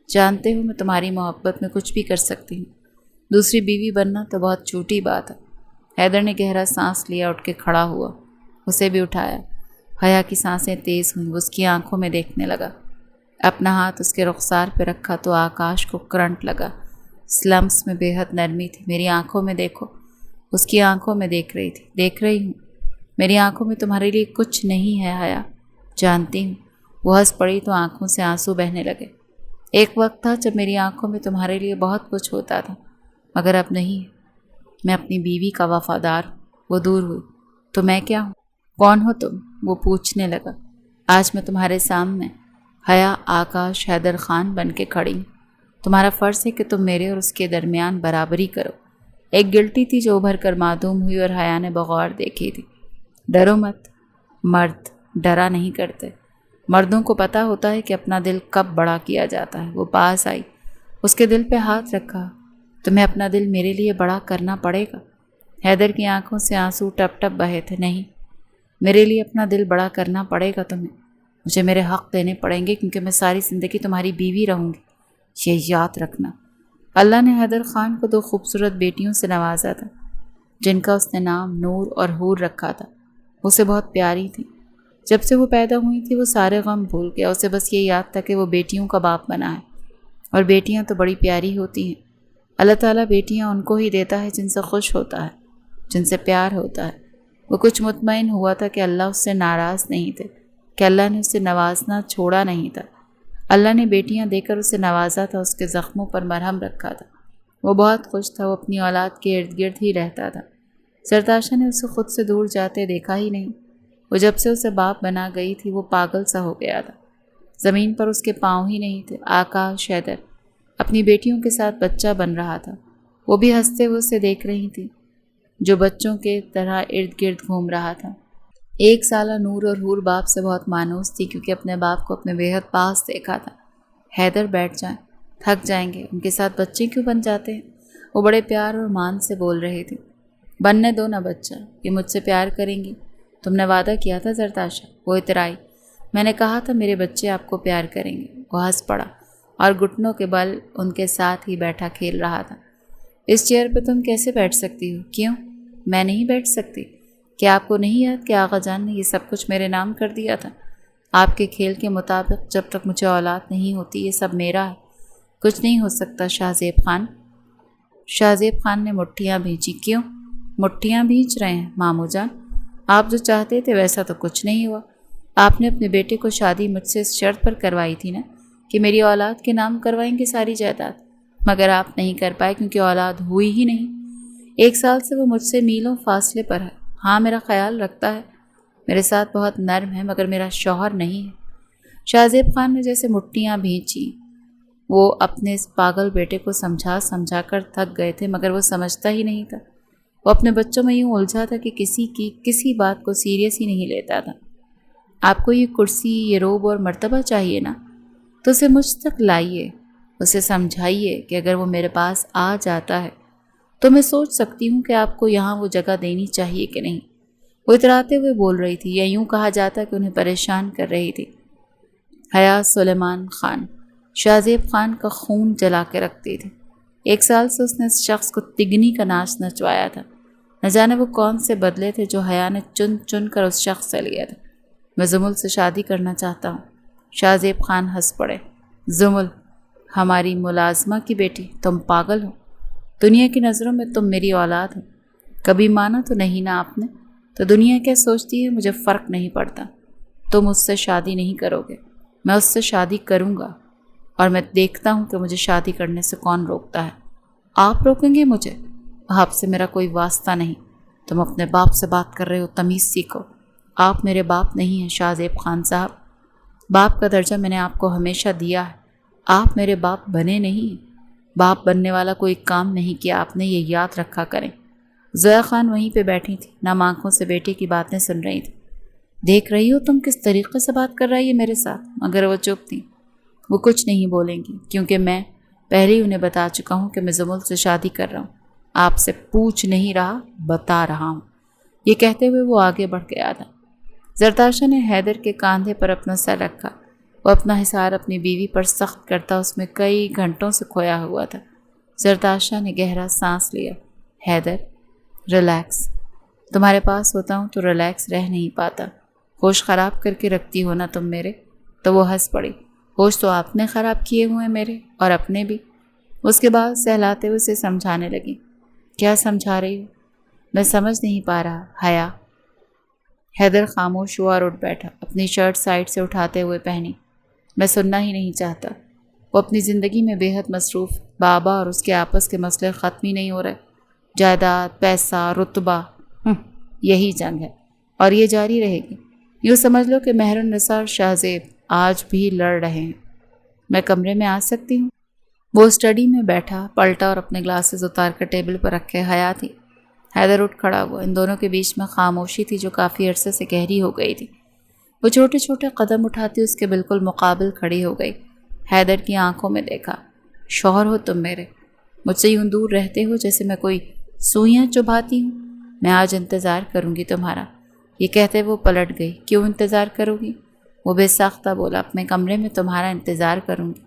Speaker 1: جانتے ہو میں تمہاری محبت میں کچھ بھی کر سکتی ہوں۔ دوسری بیوی بننا تو بہت چھوٹی بات ہے۔ حیدر نے گہرا سانس لیا، اٹھ کے کھڑا ہوا، اسے بھی اٹھایا۔ حیا کی سانسیں تیز ہوئیں، وہ اس کی آنکھوں میں دیکھنے لگا۔ اپنا ہاتھ اس کے رخسار پہ رکھا تو آکاش کو کرنٹ لگا۔ سلمس میں بے حد نرمی تھی۔ میری آنکھوں میں دیکھو۔ اس کی آنکھوں میں دیکھ رہی تھی۔ دیکھ رہی ہوں، میری آنکھوں میں تمہارے لیے کچھ نہیں ہے حیا، جانتی ہوں۔ وہ ہنس پڑی تو آنکھوں سے آنسو بہنے لگے۔ ایک وقت تھا جب میری آنکھوں میں تمہارے لیے بہت کچھ ہوتا تھا، مگر اب نہیں۔ میں اپنی بیوی کا وفادار ہوں۔ وہ دور ہوئی۔ تو میں کیا ہوں؟ کون ہو تم؟ وہ پوچھنے لگا۔ آج میں تمہارے سامنے حیا آکاش حیدر خان بن کے کھڑی ہوں۔ تمہارا فرض ہے کہ تم میرے اور اس کے درمیان برابری کرو۔ ایک گلٹی تھی جو ابھر کر معدوم ہوئی اور حیا نے بغور دیکھی تھی۔ ڈرو مت، مرد ڈرا نہیں کرتے۔ مردوں کو پتہ ہوتا ہے کہ اپنا دل کب بڑا کیا جاتا ہے۔ وہ پاس آئی، اس کے دل پہ ہاتھ رکھا۔ تمہیں اپنا دل میرے لیے بڑا کرنا پڑے گا۔ حیدر کی آنکھوں سے آنسو ٹپ ٹپ بہے تھے۔ نہیں، میرے لیے اپنا دل بڑا کرنا پڑے گا تمہیں۔ مجھے میرے حق دینے پڑیں گے، کیونکہ میں ساری زندگی تمہاری بیوی رہوں گی۔ یہ یاد رکھنا۔ اللہ نے حیدر خان کو 2 خوبصورت بیٹیوں سے نوازا تھا، جن کا اس نے نام نور اور حور رکھا تھا۔ اسے بہت پیاری تھی۔ جب سے وہ پیدا ہوئی تھی وہ سارے غم بھول گیا۔ اسے بس یہ یاد تھا کہ وہ بیٹیوں کا باپ بنا ہے، اور بیٹیاں تو بڑی پیاری ہوتی ہیں۔ اللہ تعالیٰ بیٹیاں ان کو ہی دیتا ہے جن سے خوش ہوتا ہے، جن سے پیار ہوتا ہے۔ وہ کچھ مطمئن ہوا تھا کہ اللہ اس سے ناراض نہیں تھے، کہ اللہ نے اسے نوازنا چھوڑا نہیں تھا۔ اللہ نے بیٹیاں دے کر اسے نوازا تھا، اس کے زخموں پر مرہم رکھا تھا۔ وہ بہت خوش تھا، وہ اپنی اولاد کے ارد گرد ہی رہتا تھا۔ سرتاشا نے اسے خود سے دور جاتے دیکھا ہی نہیں۔ وہ جب سے اسے باپ بنا گئی تھی وہ پاگل سا ہو گیا تھا۔ زمین پر اس کے پاؤں ہی نہیں تھے۔ آکاش حیدر اپنی بیٹیوں کے ساتھ بچہ بن رہا تھا۔ وہ بھی ہنستے ہوئے اسے دیکھ رہی تھی، جو بچوں کے طرح ارد گرد گھوم رہا تھا۔ 1 سالہ نور اور حور باپ سے بہت مانوس تھی، کیونکہ اپنے باپ کو اپنے بے حد پاس دیکھا تھا۔ حیدر بیٹھ جائیں، تھک جائیں گے، ان کے ساتھ بچے کیوں بن جاتے ہیں؟ وہ بڑے پیار اور مان سے بول رہی تھی۔ بننے دو نا بچہ، یہ مجھ سے پیار کریں گی۔ تم نے وعدہ کیا تھا سرتاشا، وہ اترائی۔ میں نے کہا تھا میرے بچے آپ کو پیار کریں گے۔ وہ ہنس پڑا اور گھٹنوں کے بل ان کے ساتھ ہی بیٹھا کھیل رہا تھا۔ اس چیئر پہ تم کیسے بیٹھ سکتی ہو؟ کیوں میں نہیں بیٹھ سکتی؟ کیا آپ کو نہیں یاد کہ آغا جان نے یہ سب کچھ میرے نام کر دیا تھا؟ آپ کے کھیل کے مطابق جب تک مجھے اولاد نہیں ہوتی یہ سب میرا ہے، کچھ نہیں ہو سکتا۔ شاہ زیب خان، شاہ زیب خان نے مٹھیاں بھیجی۔ کیوں مٹھیاں بھیج رہے ہیں ماموں جان؟ آپ جو چاہتے تھے ویسا تو کچھ نہیں ہوا۔ آپ نے اپنے بیٹے کو شادی مجھ سے اس شرط پر کروائی تھی نا کہ میری اولاد کے نام کروائیں گے ساری جائیداد، مگر آپ نہیں کر پائے کیونکہ اولاد ہوئی ہی نہیں۔ 1 سال سے وہ مجھ سے میلوں فاصلے پر ہے۔ ہاں میرا خیال رکھتا ہے، میرے ساتھ بہت نرم ہے، مگر میرا شوہر نہیں ہے۔ شاہ زیب خان نے جیسے مٹھیاں بھیجی وہ اپنے اس پاگل بیٹے کو سمجھا سمجھا کر تھک گئے تھے، مگر وہ سمجھتا ہی نہیں تھا۔ وہ اپنے بچوں میں یوں الجھا تھا کہ کسی بات کو سیریس ہی نہیں لیتا تھا۔ آپ کو یہ کرسی، یہ روب اور مرتبہ چاہیے نا، تو اسے مجھ تک لائیے، اسے سمجھائیے کہ اگر وہ میرے پاس آ جاتا ہے تو میں سوچ سکتی ہوں کہ آپ کو یہاں وہ جگہ دینی چاہیے کہ نہیں۔ وہ اتراتے ہوئے بول رہی تھی، یا یوں کہا جاتا کہ انہیں پریشان کر رہی تھی۔ حیا سلیمان خان شاہ زیب خان کا خون جلا کے رکھتی تھی۔ 1 سال سے اس نے اس شخص کو تگنی کا ناچ نچوایا تھا۔ نہ جانے وہ کون سے بدلے تھے جو حیا نے چن چن کر اس شخص سے لیا تھا۔ میں زمل سے شادی کرنا چاہتا ہوں۔ شاہ زیب خان ہنس پڑے۔ زمل، ہماری ملازمہ کی بیٹی، تم پاگل ہو؟ دنیا کی نظروں میں تم میری اولاد ہو۔ کبھی مانا تو نہیں نا آپ نے؟ تو دنیا کیا سوچتی ہے مجھے فرق نہیں پڑتا۔ تم اس سے شادی نہیں کرو گے، میں اس سے شادی کروں گا، اور میں دیکھتا ہوں کہ مجھے شادی کرنے سے کون روکتا ہے۔ آپ روکیں گے مجھے؟ آپ سے میرا کوئی واسطہ نہیں۔ تم اپنے باپ سے بات کر رہے ہو، تمیز سیکھو۔ آپ میرے باپ نہیں ہیں شاہ زیب خان صاحب۔ باپ کا درجہ میں نے آپ کو ہمیشہ دیا ہے۔ آپ میرے باپ بنے نہیں۔ باپ بننے والا کوئی کام نہیں کیا آپ نے، یہ یاد رکھا کریں۔ زویا خان وہیں پہ بیٹھی تھی، نم آنکھوں سے بیٹے کی باتیں سن رہی تھی۔ دیکھ رہی ہو تم کس طریقے سے بات کر رہی ہے میرے ساتھ؟ مگر وہ چپ تھی۔ وہ کچھ نہیں بولیں گی کیونکہ میں پہلے ہی انہیں بتا چکا ہوں کہ میں زمل سے شادی کر رہا ہوں۔ آپ سے پوچھ نہیں رہا، بتا رہا ہوں۔ یہ کہتے ہوئے وہ آگے بڑھ گیا تھا۔ زرتاشا نے حیدر کے کاندھے پر اپنا سر رکھا۔ وہ اپنا حصار اپنی بیوی پر سخت کرتا اس میں کئی گھنٹوں سے کھویا ہوا تھا۔ زرتاشا نے گہرا سانس لیا۔ حیدر، ریلیکس۔ تمہارے پاس ہوتا ہوں تو ریلیکس رہ نہیں پاتا۔ ہوش خراب کر کے رکھتی ہو نا تم میرے۔ تو وہ ہنس پڑی۔ ہوش تو آپ نے خراب کیے ہوئے میرے، اور اپنے بھی۔ اس کے بعد سہلاتے ہوئے اسے سمجھانے لگی۔ کیا سمجھا رہی ہو؟ میں سمجھ نہیں پا رہا حیا۔ حیدر خاموش ہوا اور اٹھ بیٹھا، اپنی شرٹ سائڈ سے اٹھاتے ہوئے پہنی۔ میں سننا ہی نہیں چاہتا۔ وہ اپنی زندگی میں بے حد مصروف۔ بابا اور اس کے آپس کے مسئلے ختم ہی نہیں ہو رہے۔ جائیداد، پیسہ، رتبہ، یہی جنگ ہے، اور یہ جاری رہے گی۔ یوں سمجھ لو کہ مہر النساء اور شاہ زیب آج بھی لڑ رہے ہیں۔ میں کمرے میں آ سکتی ہوں؟ وہ اسٹڈی میں بیٹھا، پلٹا اور اپنے گلاسز اتار کر ٹیبل پر رکھے حیا تھی۔ حیدر اٹھ کھڑا ہوا۔ ان دونوں کے بیچ میں خاموشی تھی جو کافی عرصے سے گہری ہو گئی تھی۔ وہ چھوٹے چھوٹے قدم اٹھاتی اس کے بالکل مقابل کھڑی ہو گئی۔ حیدر کی آنکھوں میں دیکھا۔ شوہر ہو تم میرے، مجھ سے یوں دور رہتے ہو جیسے میں کوئی سوئیاں چبھاتی ہوں۔ میں آج انتظار کروں گی تمہارا۔ یہ کہتے وہ پلٹ گئی۔ کیوں انتظار کروں گی؟ وہ بے ساختہ بولا۔ اپنے کمرے میں تمہارا انتظار کروں گی،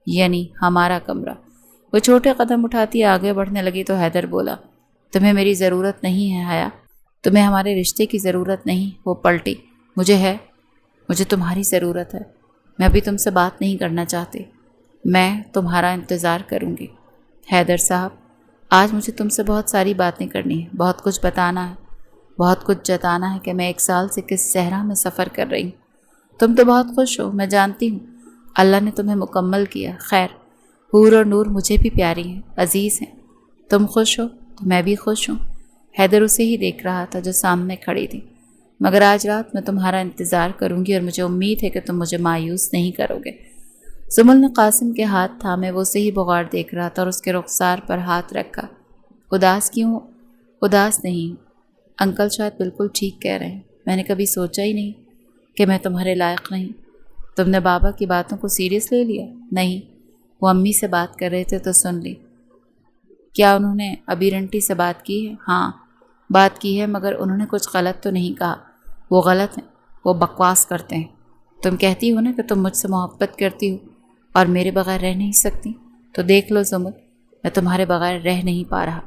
Speaker 1: یعنی ہمارا کمرہ۔ وہ چھوٹے قدم اٹھاتی آگے بڑھنے لگی تو حیدر بولا، تمہیں میری ضرورت نہیں ہے حیا، تمہیں ہمارے رشتے کی ضرورت نہیں۔ وہ پلٹی۔ مجھے ہے، مجھے تمہاری ضرورت ہے۔ میں ابھی تم سے بات نہیں کرنا چاہتی، میں تمہارا انتظار کروں گی۔ حیدر صاحب، آج مجھے تم سے بہت ساری باتیں کرنی ہیں، بہت کچھ بتانا ہے، بہت کچھ جتانا ہے کہ میں 1 سال سے کس صحرا میں سفر کر رہی ہوں۔ تم تو بہت خوش ہو، میں جانتی ہوں۔ اللہ نے تمہیں مکمل کیا۔ خیر، حور اور نور مجھے بھی پیاری ہیں، عزیز ہیں۔ تم خوش ہو تو میں بھی خوش ہوں۔ حیدر اسے ہی دیکھ رہا تھا جو سامنے کھڑی تھی۔ مگر آج رات میں تمہارا انتظار کروں گی، اور مجھے امید ہے کہ تم مجھے مایوس نہیں کرو گے۔ زمل نے قاسم کے ہاتھ تھامے، وہ اسے ہی بغار دیکھ رہا تھا اور اس کے رخسار پر ہاتھ رکھا۔ اداس کیوں؟ اداس نہیں، انکل شاید بالکل ٹھیک کہہ رہے ہیں۔ میں نے کبھی سوچا ہی نہیں کہ میں تمہارے لائق نہیں۔ تم نے بابا کی باتوں کو سیریس لے لیا؟ نہیں، وہ امی سے بات کر رہے تھے تو سن لی۔ کیا انہوں نے ابھی رنٹی سے بات کی ہے؟ ہاں، بات کی ہے، مگر انہوں نے کچھ غلط تو نہیں کہا۔ وہ غلط ہیں، وہ بکواس کرتے ہیں۔ تم کہتی ہو نا کہ تم مجھ سے محبت کرتی ہو اور میرے بغیر رہ نہیں سکتی، تو دیکھ لو زمل، میں تمہارے بغیر رہ نہیں پا رہا۔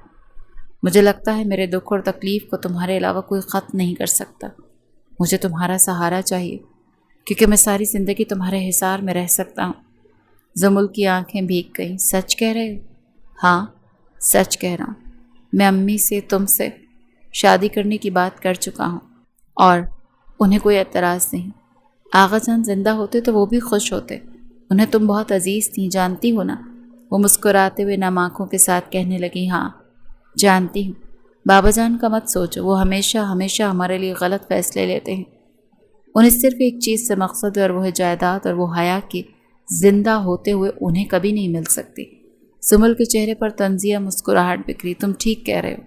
Speaker 1: مجھے لگتا ہے میرے دکھ اور تکلیف کو تمہارے علاوہ کوئی ختم نہیں کر سکتا۔ مجھے تمہارا سہارا چاہیے، کیونکہ میں ساری زندگی تمہارے حصار میں رہ سکتا ہوں۔ زمل کی آنکھیں بھیگ گئیں۔ سچ کہہ رہے ہو؟ ہاں، سچ کہہ رہا ہوں۔ میں امی سے، تم سے شادی کرنے کی بات کر چکا ہوں، اور انہیں کوئی اعتراض نہیں۔ آغا جان زندہ ہوتے تو وہ بھی خوش ہوتے، انہیں تم بہت عزیز تھیں، جانتی ہو نا؟ وہ مسکراتے ہوئے نم آنکھوں کے ساتھ کہنے لگی، ہاں جانتی ہوں۔ بابا جان کا مت سوچو، وہ ہمیشہ ہمیشہ ہمارے لیے غلط فیصلے لیتے ہیں۔ انہیں صرف ایک چیز سے مقصد ہے، اور وہ ہے جائیداد، اور وہ حیا کی زندہ ہوتے ہوئے انہیں کبھی نہیں مل سکتی۔ زمل کے چہرے پر طنزیہ مسکراہٹ بکھری۔ تم ٹھیک کہہ رہے ہو،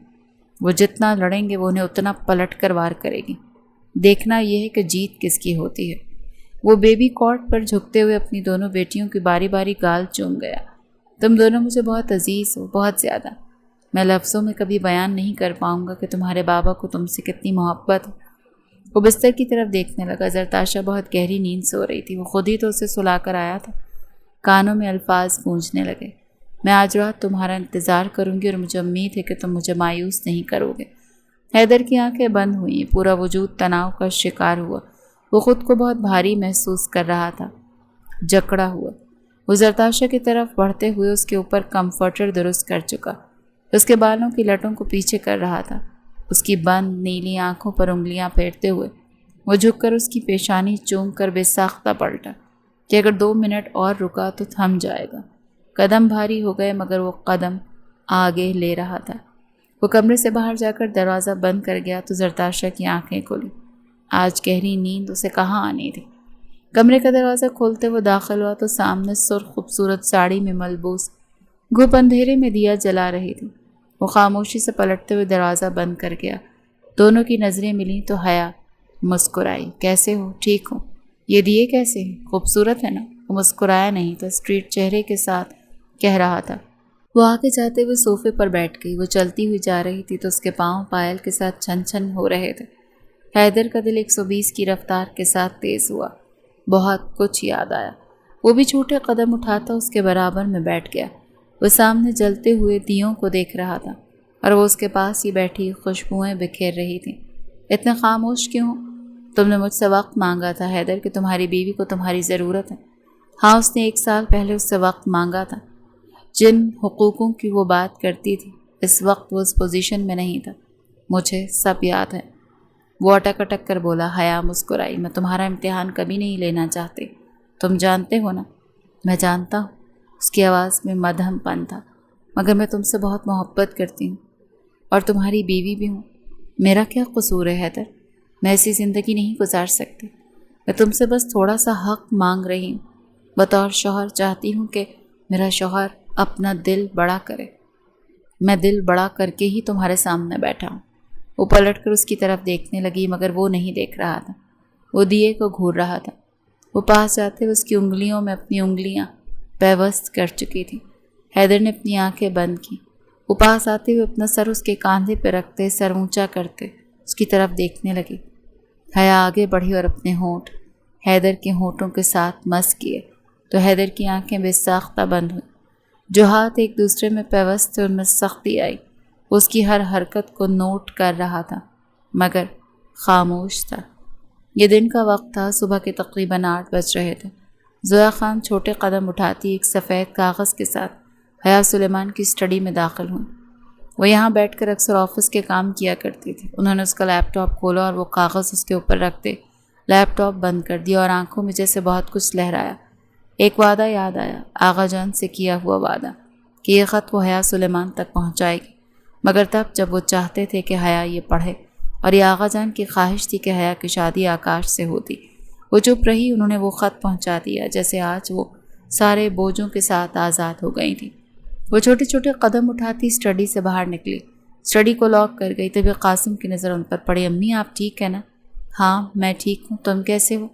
Speaker 1: وہ جتنا لڑیں گے وہ انہیں اتنا پلٹ کر وار کرے گی۔ دیکھنا یہ ہے کہ جیت کس کی ہوتی ہے۔ وہ بیبی کاٹ پر جھکتے ہوئے اپنی دونوں بیٹیوں کی باری باری گال چوم گیا۔ تم دونوں مجھے بہت عزیز ہو، بہت زیادہ۔ میں لفظوں میں کبھی بیان نہیں کر پاؤں گا کہ تمہارے بابا کو تم سے کتنی محبت ہے۔ وہ بستر کی طرف دیکھنے لگا۔ زرتاشا بہت گہری نیند سو رہی تھی۔ وہ خود ہی تو اسے سلا کر آیا تھا۔ کانوں میں الفاظ گونجنے لگے۔ میں آج رات تمہارا انتظار کروں گی اور مجھے امید ہے کہ تم مجھے مایوس نہیں کرو گے۔ حیدر کی آنکھیں بند ہوئیں، پورا وجود تناؤ کا شکار ہوا۔ وہ خود کو بہت بھاری محسوس کر رہا تھا، جکڑا ہوا۔ وہ زرتاشا کی طرف بڑھتے ہوئے اس کے اوپر کمفرٹر درست کر چکا، اس کے بالوں کی لٹوں کو پیچھے کر رہا تھا۔ اس کی بند نیلی آنکھوں پر انگلیاں پھیرتے ہوئے وہ جھک کر اس کی پیشانی چوم کر بے ساختہ پلٹا کہ اگر 2 منٹ اور رکا تو تھم جائے گا۔ قدم بھاری ہو گئے مگر وہ قدم آگے لے رہا تھا۔ وہ کمرے سے باہر جا کر دروازہ بند کر گیا تو زرتاشا کی آنکھیں کھلی۔ آج گہری نیند اسے کہاں آنی تھی۔ کمرے کا دروازہ کھولتے وہ داخل ہوا تو سامنے سرخ خوبصورت ساڑی میں ملبوس گھپ اندھیرے میں دیا جلا رہی تھی۔ وہ خاموشی سے پلٹتے ہوئے دروازہ بند کر گیا۔ دونوں کی نظریں ملیں تو حیا مسکرائی۔ کیسے ہو؟ ٹھیک ہو؟ یہ دیے کیسے ہیں؟ خوبصورت ہے نا؟ وہ مسکرایا نہیں تھا، اسٹریٹ چہرے کے ساتھ کہہ رہا تھا۔ وہ آگے جاتے ہوئے صوفے پر بیٹھ گئی۔ وہ چلتی ہوئی جا رہی تھی تو اس کے پاؤں پائل کے ساتھ چھن چھن ہو رہے تھے۔ حیدر کا دل 120 کی رفتار کے ساتھ تیز ہوا۔ بہت کچھ یاد آیا۔ وہ بھی چھوٹے قدم اٹھاتا اس کے برابر میں بیٹھ گیا۔ وہ سامنے جلتے ہوئے دیوں کو دیکھ رہا تھا اور وہ اس کے پاس ہی بیٹھی خوشبوئیں بکھیر رہی تھیں۔ اتنے خاموش کیوں؟ تم نے مجھ سے وقت مانگا تھا حیدر کہ تمہاری بیوی کو تمہاری ضرورت ہے۔ ہاں، اس نے 1 سال پہلے اس سے وقت مانگا تھا۔ جن حقوقوں کی وہ بات کرتی تھی اس وقت وہ اس پوزیشن میں نہیں تھا۔ مجھے سب یاد ہے۔ وہ اٹک اٹک کر بولا۔ حیا مسکرائی۔ میں تمہارا امتحان کبھی نہیں لینا چاہتی، تم جانتے ہو نا؟ میں جانتا ہوں۔ اس کی آواز میں مدھم پن تھا۔ مگر میں تم سے بہت محبت کرتی ہوں اور تمہاری بیوی بھی ہوں۔ میرا کیا قصور ہے حیدر؟ میں ایسی زندگی نہیں گزار سکتی۔ میں تم سے بس تھوڑا سا حق مانگ رہی ہوں۔ بطور شوہر چاہتی ہوں کہ میرا شوہر اپنا دل بڑا کرے۔ میں دل بڑا کر کے ہی تمہارے سامنے بیٹھا ہوں۔ وہ پلٹ کر اس کی طرف دیکھنے لگی مگر وہ نہیں دیکھ رہا تھا۔ وہ دیے کو گھور رہا تھا۔ وہ پاس جاتے ہوئے اس کی انگلیوں میں اپنی انگلیاں پیوست کر چکی تھی۔ حیدر نے اپنی آنکھیں بند کی۔ وہ پاس آتے ہوئے اپنا سر اس کے کاندھے پہ رکھتے، سر اونچا کرتے اس کی طرف دیکھنے لگی۔ حیا آگے بڑھی اور اپنے ہونٹ حیدر کے ہونٹوں کے ساتھ مس کیے تو حیدر کی آنکھیں بے ساختہ بند ہوئیں۔ جو ہاتھ ایک دوسرے میں پیوست تھے ان میں سختی آئی۔ وہ اس کی ہر حرکت کو نوٹ کر رہا تھا مگر خاموش تھا۔ یہ دن کا وقت تھا۔ صبح کے تقریباً 8 بج رہے تھے۔ زویا خان چھوٹے قدم اٹھاتی ایک سفید کاغذ کے ساتھ حیا سلیمان کی اسٹڈی میں داخل ہوئی۔ وہ یہاں بیٹھ کر اکثر آفس کے کام کیا کرتی تھی۔ انہوں نے اس کا لیپ ٹاپ کھولا اور وہ کاغذ اس کے اوپر رکھتے لیپ ٹاپ بند کر دیا اور آنکھوں میں جیسے بہت کچھ لہرایا۔ ایک وعدہ یاد آیا، آغا جان سے کیا ہوا وعدہ کہ یہ خط وہ حیا سلیمان تک پہنچائے گی، مگر تب جب وہ چاہتے تھے کہ حیا یہ پڑھے، اور یہ آغا جان کی خواہش تھی کہ حیا کی شادی آکاش سے ہوتی۔ وہ چپ رہی۔ انہوں نے وہ خط پہنچا دیا جیسے آج وہ سارے بوجھوں کے ساتھ آزاد ہو گئی تھی۔ وہ چھوٹے چھوٹے قدم اٹھاتی اسٹڈی سے باہر نکلی، اسٹڈی کو لاک کر گئی۔ تبھی قاسم کی نظر ان پر پڑی۔ امی آپ ٹھیک ہے نا؟ ہاں میں ٹھیک ہوں، تم کیسے ہو؟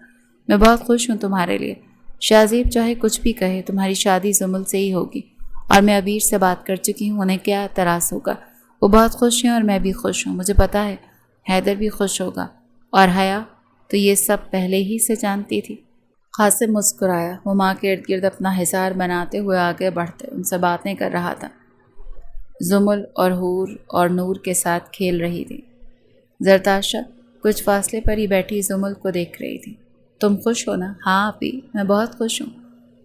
Speaker 1: میں بہت خوش ہوں تمہارے لیے۔ شاہزیب چاہے کچھ بھی کہے، تمہاری شادی زمل سے ہی ہوگی اور میں ابیر سے بات کر چکی ہوں، انہیں کیا اعتراض ہوگا؟ وہ بہت خوش ہیں اور میں بھی خوش ہوں۔ مجھے پتا ہے حیدر بھی خوش ہوگا، اور حیا تو یہ سب پہلے ہی سے جانتی تھی۔ قاسم مسکرایا۔ وہ ماں کے ارد گرد اپنا حصار بناتے ہوئے آگے بڑھتے ان سے باتیں کر رہا تھا۔ زمل اور حور اور نور کے ساتھ کھیل رہی تھی۔ زرتاشا کچھ فاصلے پر ہی بیٹھی زمل کو دیکھ رہی تھی۔ تم خوش ہو نا؟ ہاں آپی میں بہت خوش ہوں۔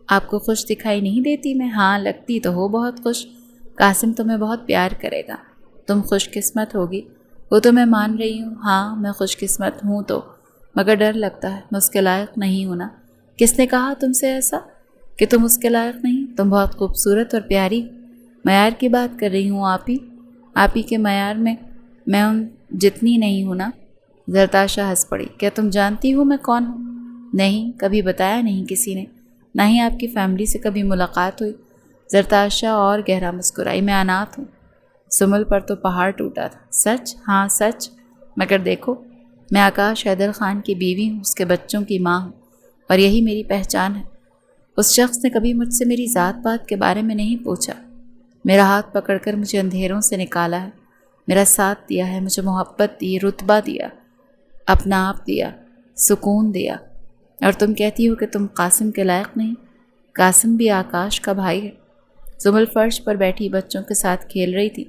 Speaker 1: آپ کو خوش دکھائی نہیں دیتی میں؟ ہاں لگتی تو ہو بہت خوش۔ قاسم تمہیں بہت پیار کرے گا، تم خوش قسمت ہوگی۔ وہ تو میں مان رہی ہوں، ہاں میں خوش قسمت ہوں تو، مگر ڈر لگتا ہے میں اس کے لائق نہیں ہوں نا۔ کس نے کہا تم سے ایسا کہ تم اس کے لائق نہیں؟ تم بہت خوبصورت اور پیاری۔ معیار کی بات کر رہی ہوں آپی، آپی کے معیار میں میں ان جتنی نہیں ہوں نا۔ زرتاشا ہنس پڑی۔ کیا تم جانتی ہو میں کون ہوں؟ نہیں، کبھی بتایا نہیں کسی نے۔ نہ ہی آپ کی فیملی سے کبھی ملاقات ہوئی؟ زرتاشا اور گہرا مسکرائی۔ میں اناتھ ہوں۔ سمل پر تو پہاڑ ٹوٹا تھا۔ سچ؟ ہاں سچ، مگر دیکھو میں آکاش حیدر خان کی بیوی ہوں، اس کے بچوں کی ماں ہوں، اور یہی میری پہچان ہے۔ اس شخص نے کبھی مجھ سے میری ذات پات کے بارے میں نہیں پوچھا، میرا ہاتھ پکڑ کر مجھے اندھیروں سے نکالا ہے، میرا ساتھ دیا ہے، مجھے محبت دی، رتبہ دیا، اپنا آپ دیا، سکون دیا، اور تم کہتی ہو کہ تم قاسم کے لائق نہیں؟ قاسم بھی آکاش کا بھائی ہے۔ زمل فرش پر بیٹھی بچوں کے ساتھ کھیل رہی تھی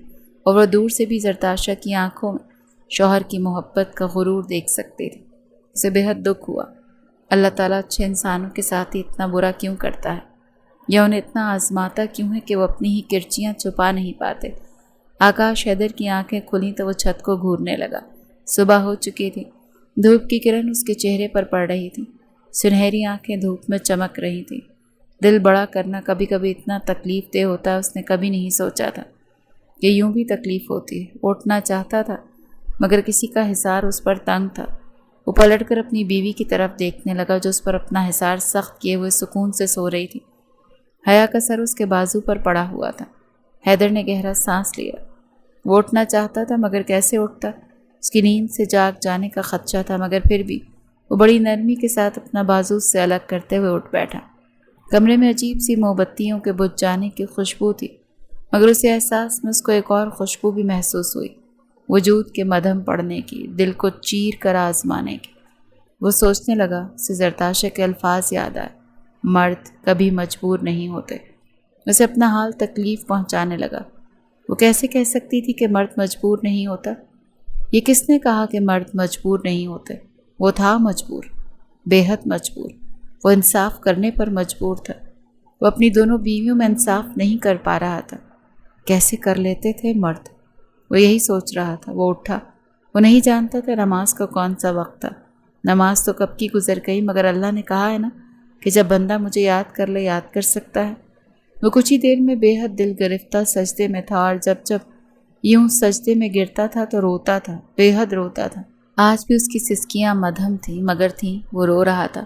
Speaker 1: اور وہ دور سے بھی زرتاشا کی آنکھوں میں شوہر کی محبت کا غرور دیکھ سکتے تھے۔ اسے بے حد دکھ ہوا۔ اللہ تعالیٰ اچھے انسانوں کے ساتھ ہی اتنا برا کیوں کرتا ہے، یا انہیں اتنا آزماتا کیوں ہے کہ وہ اپنی ہی کرچیاں چھپا نہیں پاتے۔ آکاش حیدر کی آنکھیں کھلیں تو وہ چھت کو گھورنے لگا۔ صبح ہو چکی تھی، دھوپ کی کرن اس کے چہرے پر پڑ رہی تھی، سنہری آنکھیں دھوپ میں چمک رہی تھیں۔ دل بڑا کرنا کبھی کبھی اتنا تکلیف دہ ہوتا ہے، اس نے کبھی نہیں سوچا تھا کہ یوں بھی تکلیف ہوتی ہے۔ اٹھنا چاہتا تھا مگر کسی کا حصار اس پر تنگ تھا۔ وہ پلٹ کر اپنی بیوی کی طرف دیکھنے لگا جو اس پر اپنا حصار سخت کیے ہوئے سکون سے سو رہی تھی۔ حیا کا سر اس کے بازو پر پڑا ہوا تھا۔ حیدر نے گہرا سانس لیا۔ وہ اٹھنا چاہتا تھا مگر کیسے اٹھتا؟ اس کی نیند سے جاگ جانے کا خدشہ تھا، مگر پھر بھی وہ بڑی نرمی کے ساتھ اپنا بازو سے الگ کرتے ہوئے اٹھ بیٹھا۔ کمرے میں عجیب سی موم بتیوں کے بجھ جانے کی خوشبو تھی، مگر اسے احساس میں اس کو ایک اور خوشبو بھی محسوس ہوئی، وجود کے مدھم پڑنے کی، دل کو چیر کر آزمانے کی۔ وہ سوچنے لگا، اسے زرتاشا کے الفاظ یاد آئے، مرد کبھی مجبور نہیں ہوتے۔ اسے اپنا حال تکلیف پہنچانے لگا۔ وہ کیسے کہہ سکتی تھی کہ مرد مجبور نہیں ہوتا؟ یہ کس نے کہا کہ مرد مجبور نہیں ہوتے؟ وہ تھا مجبور، بے حد مجبور۔ وہ انصاف کرنے پر مجبور تھا۔ وہ اپنی دونوں بیویوں میں انصاف نہیں کر پا رہا تھا۔ کیسے کر لیتے تھے مرد؟ وہ یہی سوچ رہا تھا۔ وہ اٹھا۔ وہ نہیں جانتا تھا نماز کا کون سا وقت تھا۔ نماز تو کب کی گزر گئی، مگر اللہ نے کہا ہے نا کہ جب بندہ مجھے یاد کر لے یاد کر سکتا ہے۔ وہ کچھ ہی دیر میں بے حد دل گرفتہ سجدے میں تھا، اور جب یوں سجدے میں گرتا تھا تو روتا تھا، بے حد روتا تھا۔ آج بھی اس کی سسکیاں مدھم تھیں، مگر تھیں وہ رو رہا تھا۔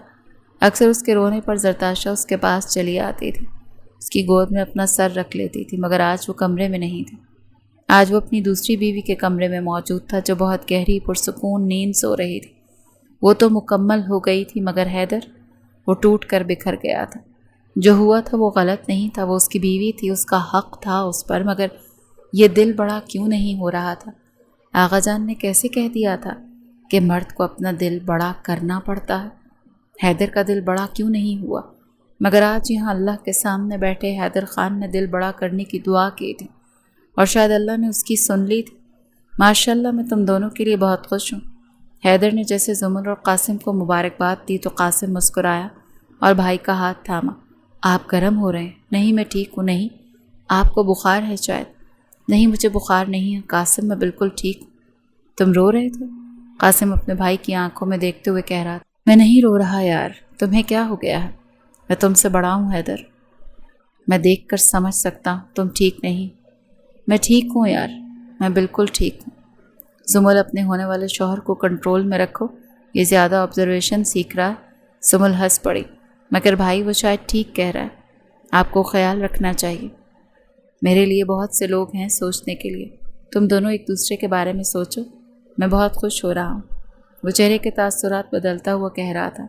Speaker 1: اکثر اس کے رونے پر زرتاشا اس کے پاس چلی آتی تھی، اس کی گود میں اپنا سر رکھ لیتی تھی، مگر آج وہ کمرے میں نہیں تھی۔ آج وہ اپنی دوسری بیوی کے کمرے میں موجود تھا جو بہت گہری پرسکون نیند سو رہی تھی۔ وہ تو مکمل ہو گئی تھی، مگر حیدر، وہ ٹوٹ کر بکھر گیا تھا۔ جو ہوا تھا وہ غلط نہیں تھا، وہ اس کی بیوی تھی، اس کا حق تھا اس پر، مگر یہ دل بڑا کیوں نہیں ہو رہا تھا؟ آغا جان نے کیسے کہہ دیا تھا کہ مرد کو اپنا دل بڑا کرنا پڑتا ہے؟ حیدر کا دل بڑا کیوں نہیں ہوا؟ مگر آج یہاں اللہ کے سامنے بیٹھے حیدر خان نے دل بڑا کرنے کی دعا کی تھی، اور شاید اللہ نے اس کی سن لی تھی۔ ماشاءاللہ، میں تم دونوں کے لیے بہت خوش ہوں۔ حیدر نے جیسے زمل اور قاسم کو مبارکباد دی تو قاسم مسکرایا اور بھائی کا ہاتھ تھاما۔ آپ گرم ہو رہے ہیں۔ نہیں، میں ٹھیک ہوں۔ نہیں، آپ کو بخار ہے شاید؟ نہیں، مجھے بخار نہیں ہے قاسم، میں بالکل ٹھیک ہوں۔ تم رو رہے تھے؟ قاسم اپنے بھائی کی آنکھوں میں دیکھتے ہوئے کہہ رہا تھا۔ میں نہیں رو رہا یار، تمہیں کیا ہو گیا ہے؟ میں تم سے بڑا ہوں حیدر، میں دیکھ کر سمجھ سکتا ہوں تم ٹھیک نہیں۔ میں ٹھیک ہوں یار، میں بالکل ٹھیک ہوں۔ زمل، اپنے ہونے والے شوہر کو کنٹرول میں رکھو، یہ زیادہ آبزرویشن سیکھ رہا ہے۔ زمل ہنس پڑی۔ مگر بھائی، وہ شاید ٹھیک کہہ رہا ہے، آپ کو خیال رکھنا چاہیے۔ میرے لیے بہت سے لوگ ہیں سوچنے کے لیے، تم دونوں ایک دوسرے کے بارے میں سوچو۔ میں بہت خوش ہو رہا ہوں۔ وہ چہرے کے تاثرات بدلتا ہوا کہہ رہا تھا۔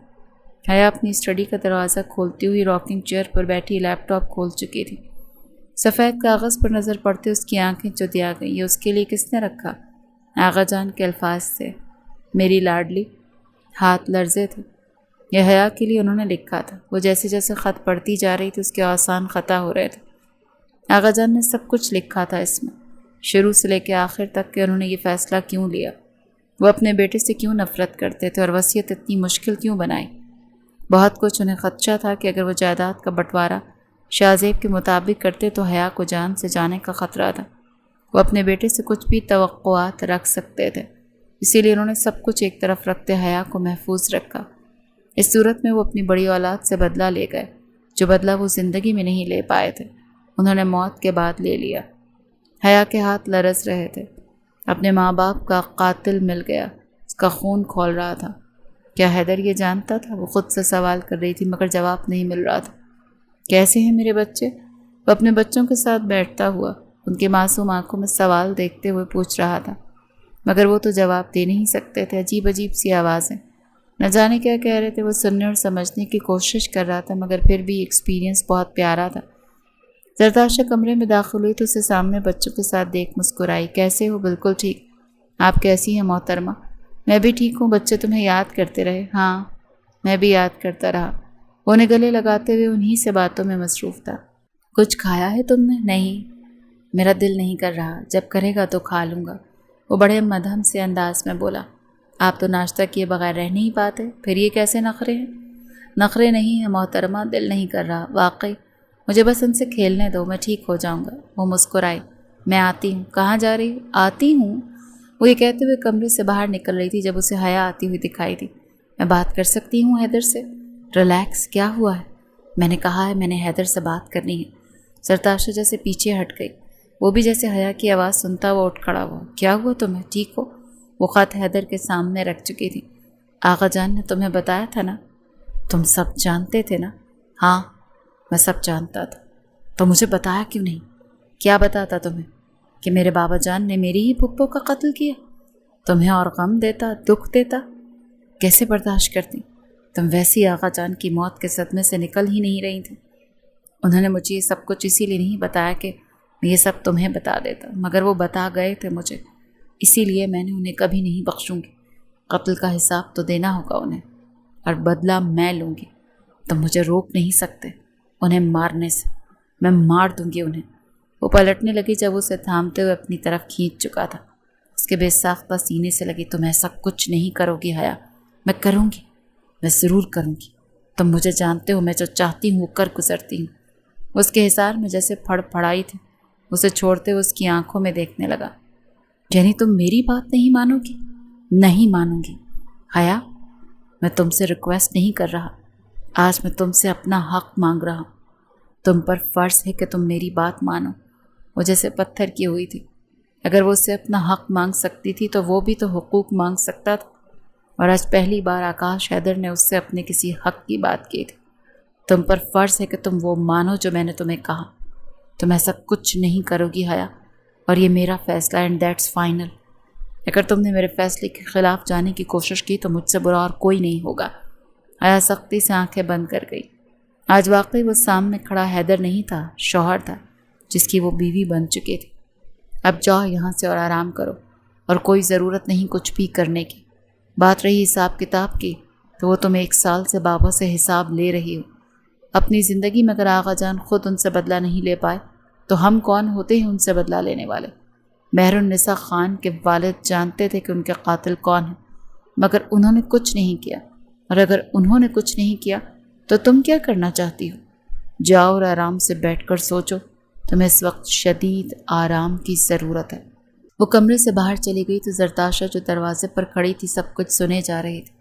Speaker 1: حیا اپنی اسٹڈی کا دروازہ کھولتی ہوئی راکنگ چیئر پر بیٹھی لیپ ٹاپ کھول چکی تھی۔ سفید کاغذ پر نظر پڑتے اس کی آنکھیں چدیا گئیں۔ یہ اس کے لیے کس نے رکھا؟ آغا جان کے الفاظ تھے، میری لاڈلی۔ ہاتھ لرزے تھے۔ یہ حیا کے لیے انہوں نے لکھا تھا۔ وہ جیسے جیسے خط پڑھتی جا رہی تھی اس کے آسان خطا ہو رہے تھے۔ آغا جان نے سب کچھ لکھا تھا اس میں، شروع سے لے کے آخر تک کہ انہوں نے یہ فیصلہ کیوں لیا، وہ اپنے بیٹے سے کیوں نفرت کرتے تھے، اور وصیت اتنی مشکل کیوں بنائی۔ بہت کچھ انہیں خدشہ تھا کہ اگر وہ جائیداد کا بٹوارا شاہ زیب کے مطابق کرتے تو حیا کو جان سے جانے کا خطرہ تھا۔ وہ اپنے بیٹے سے کچھ بھی توقعات رکھ سکتے تھے، اسی لیے انہوں نے سب کچھ ایک طرف رکھتے حیا کو محفوظ رکھا۔ اس صورت میں وہ اپنی بڑی اولاد سے بدلہ لے گئے، جو بدلہ وہ زندگی میں نہیں لے پائے تھے، انہوں نے موت کے بعد لے لیا۔ حیا کے ہاتھ لرز رہے تھے۔ اپنے ماں باپ کا قاتل مل گیا، اس کا خون کھول رہا تھا۔ کیا حیدر یہ جانتا تھا؟ وہ خود سے سوال کر رہی تھی مگر جواب نہیں مل رہا تھا۔ کیسے ہیں میرے بچے؟ وہ اپنے بچوں کے ساتھ بیٹھتا ہوا ان کے معصوم آنکھوں میں سوال دیکھتے ہوئے پوچھ رہا تھا، مگر وہ تو جواب دے نہیں سکتے تھے۔ عجیب عجیب سی آوازیں، نہ جانے کیا کہہ رہے تھے۔ وہ سننے اور سمجھنے کی کوشش کر رہا تھا مگر پھر بھی ایکسپیرینس بہت پیارا تھا۔ زرتاشا کمرے میں داخل ہوئی تو اسے سامنے بچوں کے ساتھ دیکھ مسکرائی۔ کیسے ہو؟ بالکل ٹھیک۔ آپ کیسی ہیں محترمہ؟ میں بھی ٹھیک ہوں۔ بچے تمہیں یاد کرتے رہے؟ ہاں، میں بھی یاد کرتا رہا۔ وہ انہیں گلے لگاتے ہوئے انہی سے باتوں میں مصروف تھا۔ کچھ کھایا ہے تم نے؟ نہیں، میرا دل نہیں کر رہا، جب کرے گا تو کھا لوں گا، وہ بڑے مدھم سے انداز میں بولا۔ آپ تو ناشتہ کیے بغیر رہ نہیں پاتے، پھر یہ کیسے نخرے ہیں؟ نخرے نہیں ہیں محترمہ، دل نہیں کر رہا واقعی، مجھے بس ان سے کھیلنے دو، میں ٹھیک ہو جاؤں گا۔ وہ مسکرائی۔ میں آتی ہوں۔ کہاں جا رہی؟ آتی ہوں، وہ یہ کہتے ہوئے کمرے سے باہر نکل رہی تھی جب اسے حیا آتی ہوئی دکھائی دی۔ میں بات کر سکتی ہوں حیدر سے؟ ریلیکس، کیا ہوا ہے؟ میں نے کہا ہے میں نے حیدر سے بات کرنی ہے۔ زرتاشا جیسے پیچھے ہٹ گئی، وہ بھی جیسے حیا کی آواز سنتا وہ اٹھ کھڑا ہوا۔ کیا ہوا تمہیں؟ ٹھیک ہو؟ وہ خط حیدر کے سامنے رکھ چکی تھی۔ آغا جان نے تمہیں بتایا تھا نا؟ تم سب جانتے تھے نا؟ ہاں، میں سب جانتا تھا، تو مجھے بتایا کیوں نہیں؟ کیا بتاتا تمہیں؟ کہ میرے بابا جان نے میری ہی پھپھو کا قتل کیا؟ تمہیں اور غم دیتا، دکھ دیتا، کیسے برداشت کرتی؟ تم ویسی آغا جان کی موت کے صدمے سے نکل ہی نہیں رہی تھی۔ انہوں نے مجھے یہ سب کچھ اسی لیے نہیں بتایا کہ میں یہ سب تمہیں بتا دیتا، مگر وہ بتا گئے تھے مجھے، اسی لیے میں نے انہیں کبھی نہیں بخشوں گی۔ قتل کا حساب تو دینا ہوگا انہیں، اور بدلہ میں لوں گی۔ تم مجھے روک نہیں سکتے انہیں مارنے سے، میں مار دوں گی انہیں۔ وہ پلٹنے لگی جب اسے تھامتے ہوئے اپنی طرف کھینچ چکا تھا۔ اس کے بے ساختہ سینے سے لگی، تم ایسا کچھ نہیں کرو گی حیا۔ میں کروں گی، میں ضرور کروں گی۔ تم مجھے جانتے ہو، میں جو چاہتی ہوں وہ کر گزرتی ہوں۔ اس کے حصار میں جیسے پھڑ پھڑائی تھی، اسے چھوڑتے ہوئے اس کی آنکھوں میں دیکھنے لگا۔ یعنی تم میری بات نہیں مانو گی؟ نہیں مانوں گی حیا، میں تم سے ریکویسٹ نہیں کر رہا، آج میں تم سے اپنا حق مانگ رہا ہوں۔ تم پر فرض ہے کہ تم میری بات مانو۔ وہ جیسے پتھر کی ہوئی تھی، اگر وہ اس سے اپنا حق مانگ سکتی تھی تو وہ بھی تو حقوق مانگ سکتا تھا، اور آج پہلی بار آکاش حیدر نے اس سے اپنے کسی حق کی بات کی تھی۔ تم پر فرض ہے کہ تم وہ مانو جو میں نے تمہیں کہا۔ تم ایسا کچھ نہیں کرو گی حیا، اور یہ میرا فیصلہ، اینڈ دیٹس فائنل۔ اگر تم نے میرے فیصلے کے خلاف جانے کی کوشش کی تو مجھ سے برا اور کوئی نہیں ہوگا۔ حیا سختی سے آنکھیں بند کر گئی۔ آج واقعی وہ سامنے کھڑا حیدر نہیں تھا، شوہر تھا جس کی وہ بیوی بن چکی تھی۔ اب جاؤ یہاں سے اور آرام کرو، اور کوئی ضرورت نہیں کچھ بھی کرنے کی۔ بات رہی حساب کتاب کی، تو وہ تم 1 سال سے بابا سے حساب لے رہی ہو۔ اپنی زندگی میں اگر آغا جان خود ان سے بدلہ نہیں لے پائے تو ہم کون ہوتے ہیں ان سے بدلہ لینے والے؟ مہر النساء خان کے والد جانتے تھے کہ ان کے قاتل کون ہیں، مگر انہوں نے کچھ نہیں کیا، اور اگر انہوں نے کچھ نہیں کیا تو تم کیا کرنا چاہتی ہو؟ جاؤ اور آرام سے بیٹھ کر سوچو، تمہیں اس وقت شدید آرام کی ضرورت ہے۔ وہ کمرے سے باہر چلی گئی تو زرتاشا جو دروازے پر کھڑی تھی سب کچھ سنے جا رہی تھی،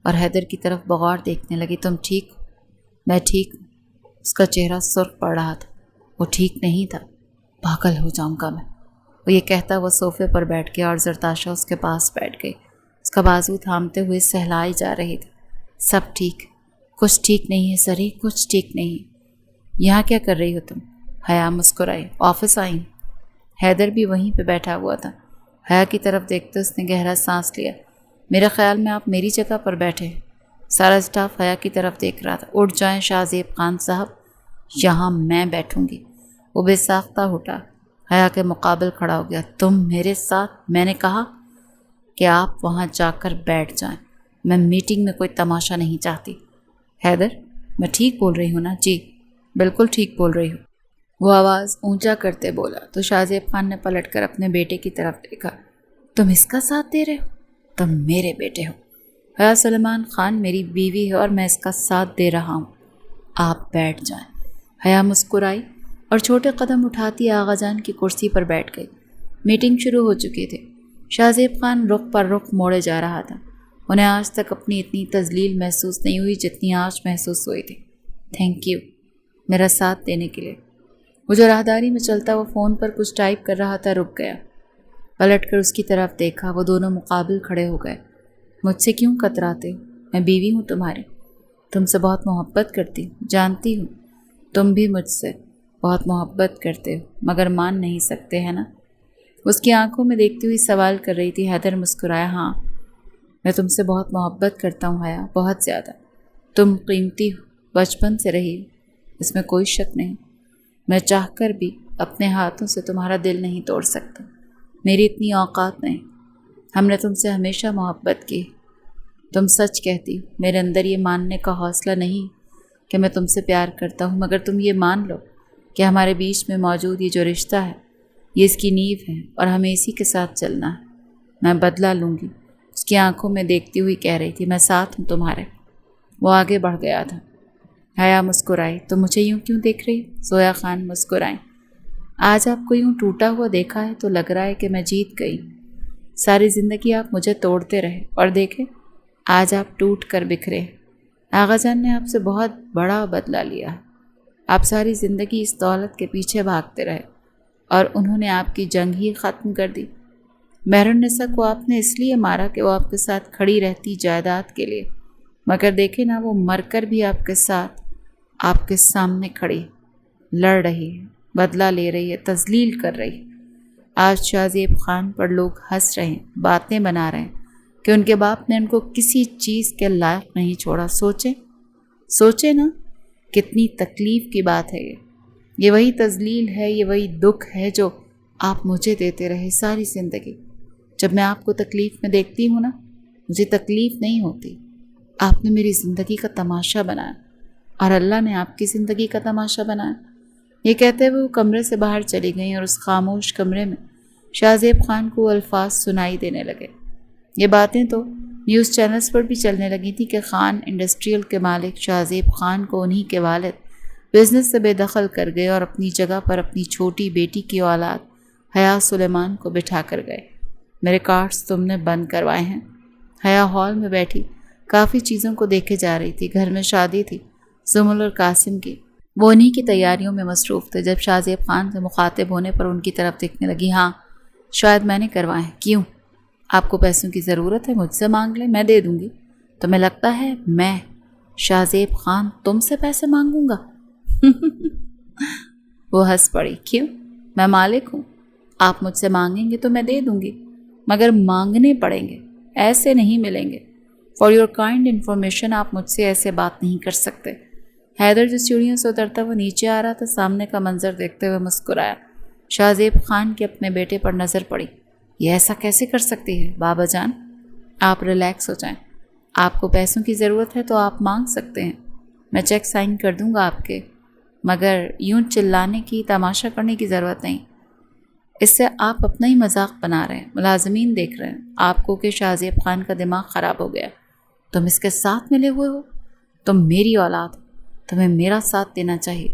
Speaker 1: اور حیدر کی طرف بغور دیکھنے لگی۔ تم ٹھیک ہو؟ میں ٹھیک ہوں۔ اس کا چہرہ سرخ پڑ رہا تھا۔ وہ ٹھیک نہیں تھا۔ پاگل ہو جاؤں گا میں، وہ یہ کہتا وہ صوفے پر بیٹھ گیا، اور زرتاشا اس کے پاس بیٹھ گئی، اس کا بازو تھامتے ہوئے سہلائی جا رہی تھی۔ سب ٹھیک، کچھ ٹھیک نہیں ہے سری، کچھ ٹھیک نہیں ہے۔ یہاں کیا کر رہی ہو تم؟ حیا مسکرائی۔ آفس آئی ہوں۔ حیدر بھی وہیں پہ بیٹھا ہوا تھا۔ حیا کی طرف دیکھتے اس نے گہرا سانس لیا۔ میرے خیال میں آپ میری جگہ پر بیٹھے ہیں۔ سارا اسٹاف حیا کی طرف دیکھ رہا تھا۔ اٹھ جائیں شاہ زیب خان صاحب، یہاں میں بیٹھوں گی۔ وہ بے ساختہ اٹھا، حیا کے مقابل کھڑا ہو گیا۔ تم میرے ساتھ؟ میں نے کہا کہ آپ وہاں جا کر بیٹھ جائیں، میں میٹنگ میں کوئی تماشا نہیں چاہتی۔ حیدر، میں ٹھیک بول رہی ہوں نا؟ جی بالکل ٹھیک بول رہی ہوں، وہ آواز اونچا کرتے بولا تو شاہ زیب خان نے پلٹ کر اپنے بیٹے کی طرف دیکھا۔ تم اس کا ساتھ دے رہے ہو؟ تم میرے بیٹے ہو۔ حیا سلیمان خان میری بیوی ہے اور میں اس کا ساتھ دے رہا ہوں۔ آپ بیٹھ جائیں۔ حیا مسکرائی اور چھوٹے قدم اٹھاتی آغا جان کی کرسی پر بیٹھ گئی۔ میٹنگ شروع ہو چکی تھی۔ شاہ زیب خان رخ پر رخ موڑے جا رہا تھا۔ انہیں آج تک اپنی اتنی تذلیل محسوس نہیں ہوئی جتنی آج محسوس ہوئی تھی۔ تھینک یو میرا ساتھ دینے کے لیے۔ وہ جو راہداری میں چلتا وہ فون پر کچھ ٹائپ کر رہا تھا رک گیا، پلٹ کر اس کی طرف دیکھا۔ وہ دونوں مقابل کھڑے ہو گئے۔ مجھ سے کیوں کتراتے؟ میں بیوی ہوں تمہاری، تم سے بہت محبت کرتی ہوں، جانتی ہوں تم بھی مجھ سے بہت محبت کرتے ہو، مگر مان نہیں سکتے ہیں نا؟ اس کی آنکھوں میں دیکھتی ہوئی سوال کر رہی تھی۔ حیدر مسکرایا، ہاں میں تم سے بہت محبت کرتا ہوں حیا، بہت زیادہ۔ تم قیمتی ہو، بچپن سے رہی ہو، اس میں کوئی شک نہیں۔ میں چاہ کر بھی اپنے ہاتھوں سے تمہارا دل نہیں توڑ سکتا، میری اتنی اوقات نہیں۔ ہم نے تم سے ہمیشہ محبت کی، تم سچ کہتی ہو۔ میرے اندر یہ ماننے کا حوصلہ نہیں کہ میں تم سے پیار کرتا ہوں، مگر تم یہ مان لو کہ ہمارے بیچ میں موجود یہ جو رشتہ ہے یہ اس کی نیو ہے اور ہمیں اسی کے ساتھ چلنا ہے۔ میں بدلہ لوں گی، اس کی آنکھوں میں دیکھتی ہوئی کہہ رہی تھی، میں ساتھ ہوں تمہارے۔ وہ آگے بڑھ گیا تھا۔ حیا مسکرائی، تو مجھے یوں کیوں دیکھ رہی؟ زویا خان مسکرائیں، آج آپ کو یوں ٹوٹا ہوا دیکھا ہے تو لگ رہا ہے کہ میں جیت گئی۔ ساری زندگی آپ مجھے توڑتے رہے اور دیکھیں آج آپ ٹوٹ کر بکھرے۔ آغا جان نے آپ سے بہت بڑا بدلہ لیا، آپ ساری زندگی اس دولت کے پیچھے بھاگتے رہے اور انہوں نے آپ کی جنگ ہی ختم کر دی۔ مہرالنساء کو آپ نے اس لیے مارا کہ وہ آپ کے ساتھ کھڑی رہتی جائیداد کے لیے، مگر دیکھیں نا وہ مر کر بھی آپ کے ساتھ، آپ کے سامنے کھڑی، لڑ رہی ہے، بدلہ لے رہی ہے، تذلیل کر رہی ہے۔ آج شاہ زیب خان پر لوگ ہنس رہے ہیں، باتیں بنا رہے ہیں کہ ان کے باپ نے ان کو کسی چیز کے لائق نہیں چھوڑا۔ سوچیں نا کتنی تکلیف کی بات ہے یہ وہی تذلیل ہے، یہ وہی دکھ ہے جو آپ مجھے دیتے رہے ساری زندگی۔ جب میں آپ کو تکلیف میں دیکھتی ہوں نا، مجھے تکلیف نہیں ہوتی، آپ نے میری زندگی کا تماشا بنایا اور اللہ نے آپ کی زندگی کا تماشا بنایا۔ یہ کہتے ہوئے وہ کمرے سے باہر چلی گئیں اور اس خاموش کمرے میں شاہ زیب خان کو الفاظ سنائی دینے لگے۔ یہ باتیں تو نیوز چینلز پر بھی چلنے لگی تھی کہ خان انڈسٹریل کے مالک شاہ زیب خان کو انہی کے والد بزنس سے بے دخل کر گئے اور اپنی جگہ پر اپنی چھوٹی بیٹی کی اولاد حیا سلیمان کو بٹھا کر گئے۔ میرے کارڈز تم نے بند کروائے ہیں۔ حیا ہال میں بیٹھی کافی چیزوں کو دیکھے جا رہی تھی۔ گھر میں شادی تھی زمل اور قاسم کی، وہ انہی کی تیاریوں میں مصروف تھے۔ جب شاہ زیب خان سے مخاطب ہونے پر ان کی طرف دیکھنے لگی، ہاں شاید میں نے کروائے ہیں۔ کیوں؟ آپ کو پیسوں کی ضرورت ہے؟ مجھ سے مانگ لیں، میں دے دوں گی۔ تمہیں لگتا ہے میں شاہ زیب خان تم سے پیسے مانگوں گا؟ وہ ہنس پڑی، کیوں؟ میں مالک ہوں، آپ مجھ سے مانگیں گے تو میں دے دوں گی، مگر مانگنے پڑیں گے، ایسے نہیں ملیں گے۔ فار یور کائنڈ انفارمیشن، آپ مجھ سے ایسے بات نہیں کر سکتے۔ حیدر جو سیڑھیوں سے اترتا وہ نیچے آ رہا تھا، سامنے کا منظر دیکھتے ہوئے مسکرایا۔ شاہ زیب خان کے اپنے بیٹے پر نظر پڑی۔ یہ ایسا کیسے کر سکتی ہے؟ بابا جان آپ ریلیکس ہو جائیں، آپ کو پیسوں کی ضرورت ہے تو آپ مانگ سکتے ہیں، میں چیک سائن کر دوں گا آپ کے، مگر یوں چلانے کی، تماشا کرنے کی ضرورت نہیں۔ اس سے آپ اپنا ہی مذاق بنا رہے ہیں، ملازمین دیکھ رہے ہیں آپ کو کہ شاہ زیب خان کا دماغ خراب ہو گیا۔ تم اس کے ساتھ ملے ہوئے ہو، تم میری اولاد ہو، تمہیں میرا ساتھ دینا چاہیے۔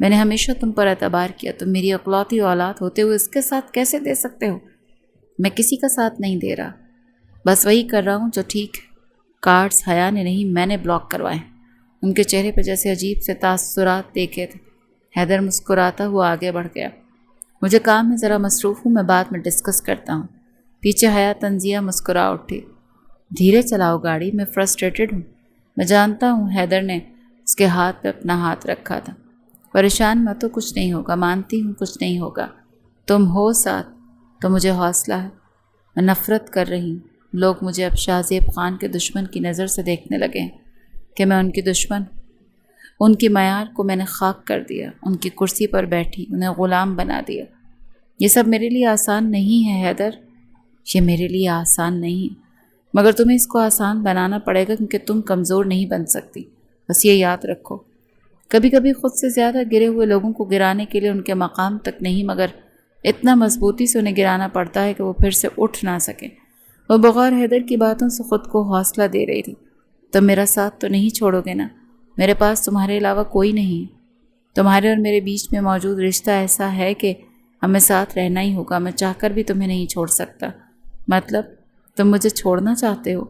Speaker 1: میں نے ہمیشہ تم پر اعتبار کیا، تم میری اقلوتی اولاد ہوتے ہوئے اس کے ساتھ کیسے دے سکتے ہو؟ میں کسی کا ساتھ نہیں دے رہا، بس وہی کر رہا ہوں جو ٹھیک ہے۔ کارڈز حیا نے نہیں، میں نے بلاک کروائے ہیں۔ ان کے چہرے پہ جیسے عجیب سے تاثرات دیکھے تھے۔ حیدر مسکراتا ہوا آگے بڑھ گیا، مجھے کام میں ذرا مصروف ہوں، میں بعد میں ڈسکس کرتا ہوں۔ پیچھے حیا تنزیہ مسکرا اٹھی، دھیرے چلاؤ گاڑی، میں فرسٹریٹڈ ہوں۔ میں جانتا ہوں، حیدر نے اس کے ہاتھ پہ اپنا ہاتھ رکھا تھا۔ پریشان مت ہو، کچھ نہیں ہوگا، مانتی ہوں کچھ نہیں ہوگا، تم ہو ساتھ تو مجھے حوصلہ ہے۔ میں نفرت کر رہی ہوں، لوگ مجھے اب شاہ زیب خان کے دشمن کی نظر سے دیکھنے لگے ہیں کہ میں ان کی دشمن، ان کی معیار کو میں نے خاک کر دیا، ان کی کرسی پر بیٹھی انہیں غلام بنا دیا۔ یہ سب میرے لیے آسان نہیں ہے حیدر، یہ میرے لیے آسان نہیں، مگر تمہیں اس کو آسان بنانا پڑے گا کیونکہ تم کمزور نہیں بن سکتی، بس یہ یاد رکھو۔ کبھی کبھی خود سے زیادہ گرے ہوئے لوگوں کو گرانے کے لیے ان کے مقام تک نہیں، مگر اتنا مضبوطی سے انہیں گرانا پڑتا ہے کہ وہ پھر سے اٹھ نہ سکیں۔ وہ بغیر حیدر کی باتوں سے خود کو حوصلہ دے رہی تھی، تم میرا ساتھ تو نہیں چھوڑو گے نا؟ میرے پاس تمہارے علاوہ کوئی نہیں، تمہارے اور میرے بیچ میں موجود رشتہ ایسا ہے کہ ہمیں ساتھ رہنا ہی ہوگا، میں چاہ کر بھی تمہیں نہیں چھوڑ سکتا۔ مطلب تم مجھے چھوڑنا چاہتے ہو؟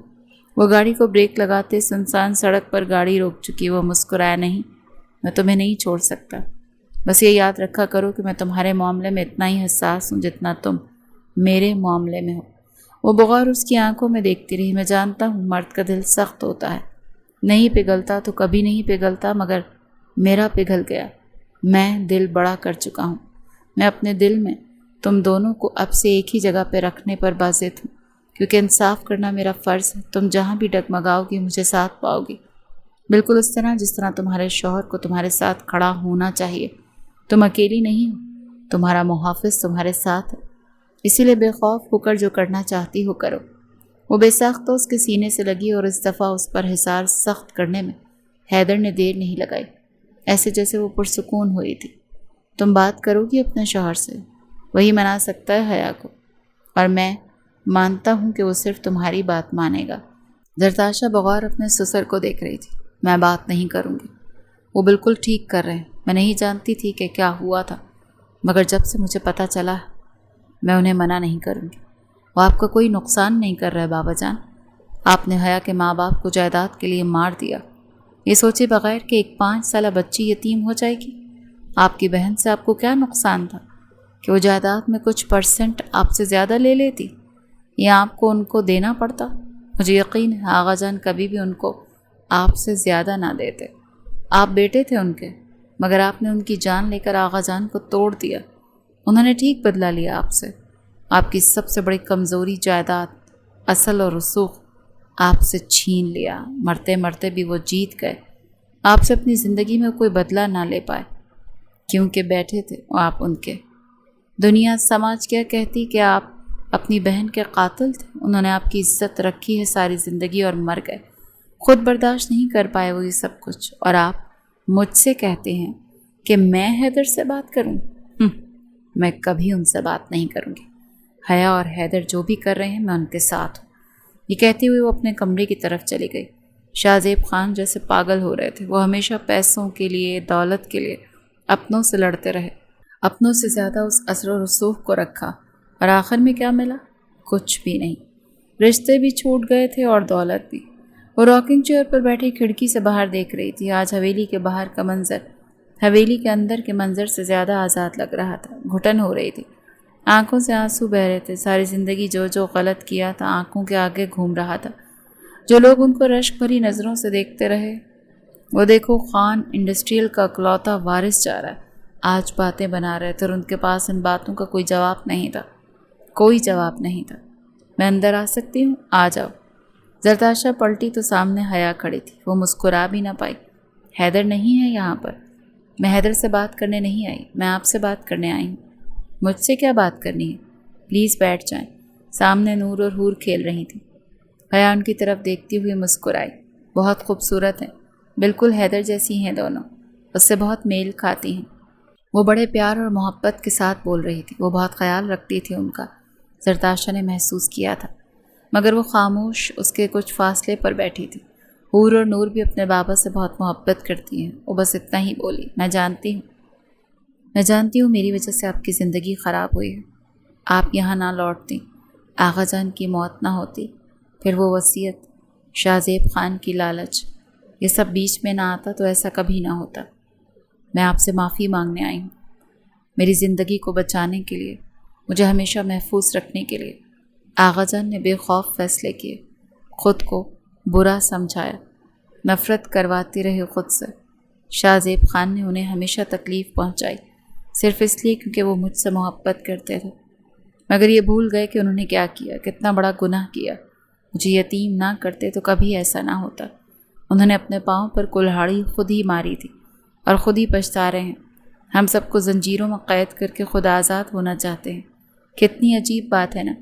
Speaker 1: وہ گاڑی کو بریک لگاتے سنسان سڑک پر گاڑی روک چکی، وہ مسکرایا، نہیں میں تمہیں نہیں چھوڑ سکتا، بس یہ یاد رکھا کرو کہ میں تمہارے معاملے میں اتنا ہی حساس ہوں جتنا تم میرے معاملے میں ہو، وہ بغور اس کی آنکھوں میں دیکھتی رہی۔ میں جانتا ہوں مرد کا دل سخت ہوتا ہے، نہیں پگھلتا تو کبھی نہیں پگھلتا، مگر میرا پگھل گیا۔ میں دل بڑا کر چکا ہوں۔ میں اپنے دل میں تم دونوں کو اب سے ایک ہی جگہ پہ رکھنے پر باضد ہوں، کیونکہ انصاف کرنا میرا فرض ہے۔ تم جہاں بھی ڈگمگاؤ گی مجھے ساتھ پاؤ گی، بالکل اس طرح جس طرح تمہارے شوہر کو تمہارے ساتھ کھڑا ہونا چاہیے۔ تم اکیلی نہیں ہو، تمہارا محافظ تمہارے ساتھ ہے، اسی لیے بے خوف ہو کر جو کرنا چاہتی ہو کرو۔ وہ بے ساختہ اس کے سینے سے لگی اور اس دفعہ اس پر حصار سخت کرنے میں حیدر نے دیر نہیں لگائی، ایسے جیسے وہ پرسکون ہوئی تھی۔ تم بات کرو گی اپنے شوہر سے، وہی منا سکتا ہے حیا کو، اور میں مانتا ہوں کہ وہ صرف تمہاری بات مانے گا۔ زرتاشا بغور اپنے سسر کو دیکھ رہی تھی۔ میں بات نہیں کروں گی، وہ بالکل ٹھیک کر رہے ہیں۔ میں نہیں جانتی تھی کہ کیا ہوا تھا، مگر جب سے مجھے پتہ چلا میں انہیں منع نہیں کروں گی۔ وہ آپ کا کوئی نقصان نہیں کر رہا ہے بابا جان۔ آپ نے حیا کے ماں باپ کو جائیداد کے لیے مار دیا، یہ سوچے بغیر کہ ایک 5 سالہ بچی یتیم ہو جائے گی۔ آپ کی بہن سے آپ کو کیا نقصان تھا کہ وہ جائیداد میں کچھ % آپ سے زیادہ لے لیتی، یا آپ کو ان کو دینا پڑتا؟ مجھے یقین ہے آغا جان کبھی بھی ان کو آپ سے زیادہ نہ دیتے۔ آپ بیٹے تھے ان کے، مگر آپ نے ان کی جان لے کر آغا جان کو توڑ دیا۔ انہوں نے ٹھیک بدلہ لیا آپ سے۔ آپ کی سب سے بڑی کمزوری جائیداد، اصل اور رسوخ آپ سے چھین لیا۔ مرتے مرتے بھی وہ جیت گئے۔ آپ سے اپنی زندگی میں کوئی بدلہ نہ لے پائے، کیونکہ بیٹھے تھے آپ ان کے۔ دنیا سماج کیا کہتی کہ آپ اپنی بہن کے قاتل تھے۔ انہوں نے آپ کی عزت رکھی ہے ساری زندگی اور مر گئے، خود برداشت نہیں کر پائے وہ یہ سب کچھ، اور آپ مجھ سے کہتے ہیں کہ میں حیدر سے بات کروں؟ میں کبھی ان سے بات نہیں کروں گی۔ حیا اور حیدر جو بھی کر رہے ہیں میں ان کے ساتھ ہوں۔ یہ کہتے ہوئے وہ اپنے کمرے کی طرف چلی گئی۔ شاہ زیب خان جیسے پاگل ہو رہے تھے۔ وہ ہمیشہ پیسوں کے لیے، دولت کے لیے اپنوں سے لڑتے رہے، اپنوں سے زیادہ اس اثر و رسوخ کو رکھا، اور آخر میں کیا ملا؟ کچھ بھی نہیں۔ رشتے بھی چھوٹ گئے تھے اور دولت بھی۔ وہ راکنگ چیئر پر بیٹھی کھڑکی سے باہر دیکھ رہی تھی۔ آج حویلی کے باہر کا منظر حویلی کے اندر کے منظر سے زیادہ آزاد لگ رہا تھا۔ گھٹن ہو رہی تھی، آنکھوں سے آنسو بہہ رہے تھے۔ ساری زندگی جو جو غلط کیا تھا آنکھوں کے آگے گھوم رہا تھا۔ جو لوگ ان کو رشک بھری نظروں سے دیکھتے رہے، وہ دیکھو خان انڈسٹریل کا اکلوتا وارث جا رہا ہے، آج باتیں بنا رہے تھے اور ان کے پاس ان باتوں کا کوئی جواب نہیں تھا، کوئی جواب نہیں تھا۔ میں اندر آ سکتی ہوں؟ آ جاؤ۔ زرتاشا پلٹی تو سامنے حیا کھڑی تھی۔ وہ مسکرا بھی نہ پائی۔ حیدر نہیں ہے یہاں پر؟ میں حیدر سے بات کرنے نہیں آئی، میں آپ سے بات کرنے آئی ہوں۔ مجھ سے کیا بات کرنی ہے؟ پلیز بیٹھ جائیں۔ سامنے نور اور حور کھیل رہی تھیں۔ حیا ان کی طرف دیکھتی ہوئی مسکرائی۔ بہت خوبصورت ہیں، بالکل حیدر جیسی ہیں دونوں، اس سے بہت میل کھاتی ہیں۔ وہ بڑے پیار اور محبت کے ساتھ بول رہی تھی۔ وہ بہت خیال رکھتی تھی ان کا، زرتاشا نے محسوس کیا تھا، مگر وہ خاموش اس کے کچھ فاصلے پر بیٹھی تھی۔ حور اور نور بھی اپنے بابا سے بہت محبت کرتی ہیں۔ وہ بس اتنا ہی بولی، میں جانتی ہوں میری وجہ سے آپ کی زندگی خراب ہوئی ہے۔ آپ یہاں نہ لوٹتی، آغا جان کی موت نہ ہوتی، پھر وہ وصیت، شاہ زیب خان کی لالچ، یہ سب بیچ میں نہ آتا تو ایسا کبھی نہ ہوتا۔ میں آپ سے معافی مانگنے آئی ہوں، میری زندگی کو بچانے کے لیے، مجھے ہمیشہ محفوظ رکھنے کے لیے۔ آغا جان نے بے خوف فیصلے کیے، خود کو برا سمجھایا، نفرت کرواتے رہے خود سے۔ شاہ زیب خان نے انہیں ہمیشہ تکلیف پہنچائی، صرف اس لیے کیونکہ وہ مجھ سے محبت کرتے تھے، مگر یہ بھول گئے کہ انہوں نے کیا کیا، کتنا بڑا گناہ کیا۔ مجھے یتیم نہ کرتے تو کبھی ایسا نہ ہوتا۔ انہوں نے اپنے پاؤں پر کلہاڑی خود ہی ماری تھی اور خود ہی پچھتا رہے ہیں۔ ہم سب کو زنجیروں میں قید کر کے خود آزاد ہونا چاہتے ہیں۔ کتنی عجیب بات ہے نا۔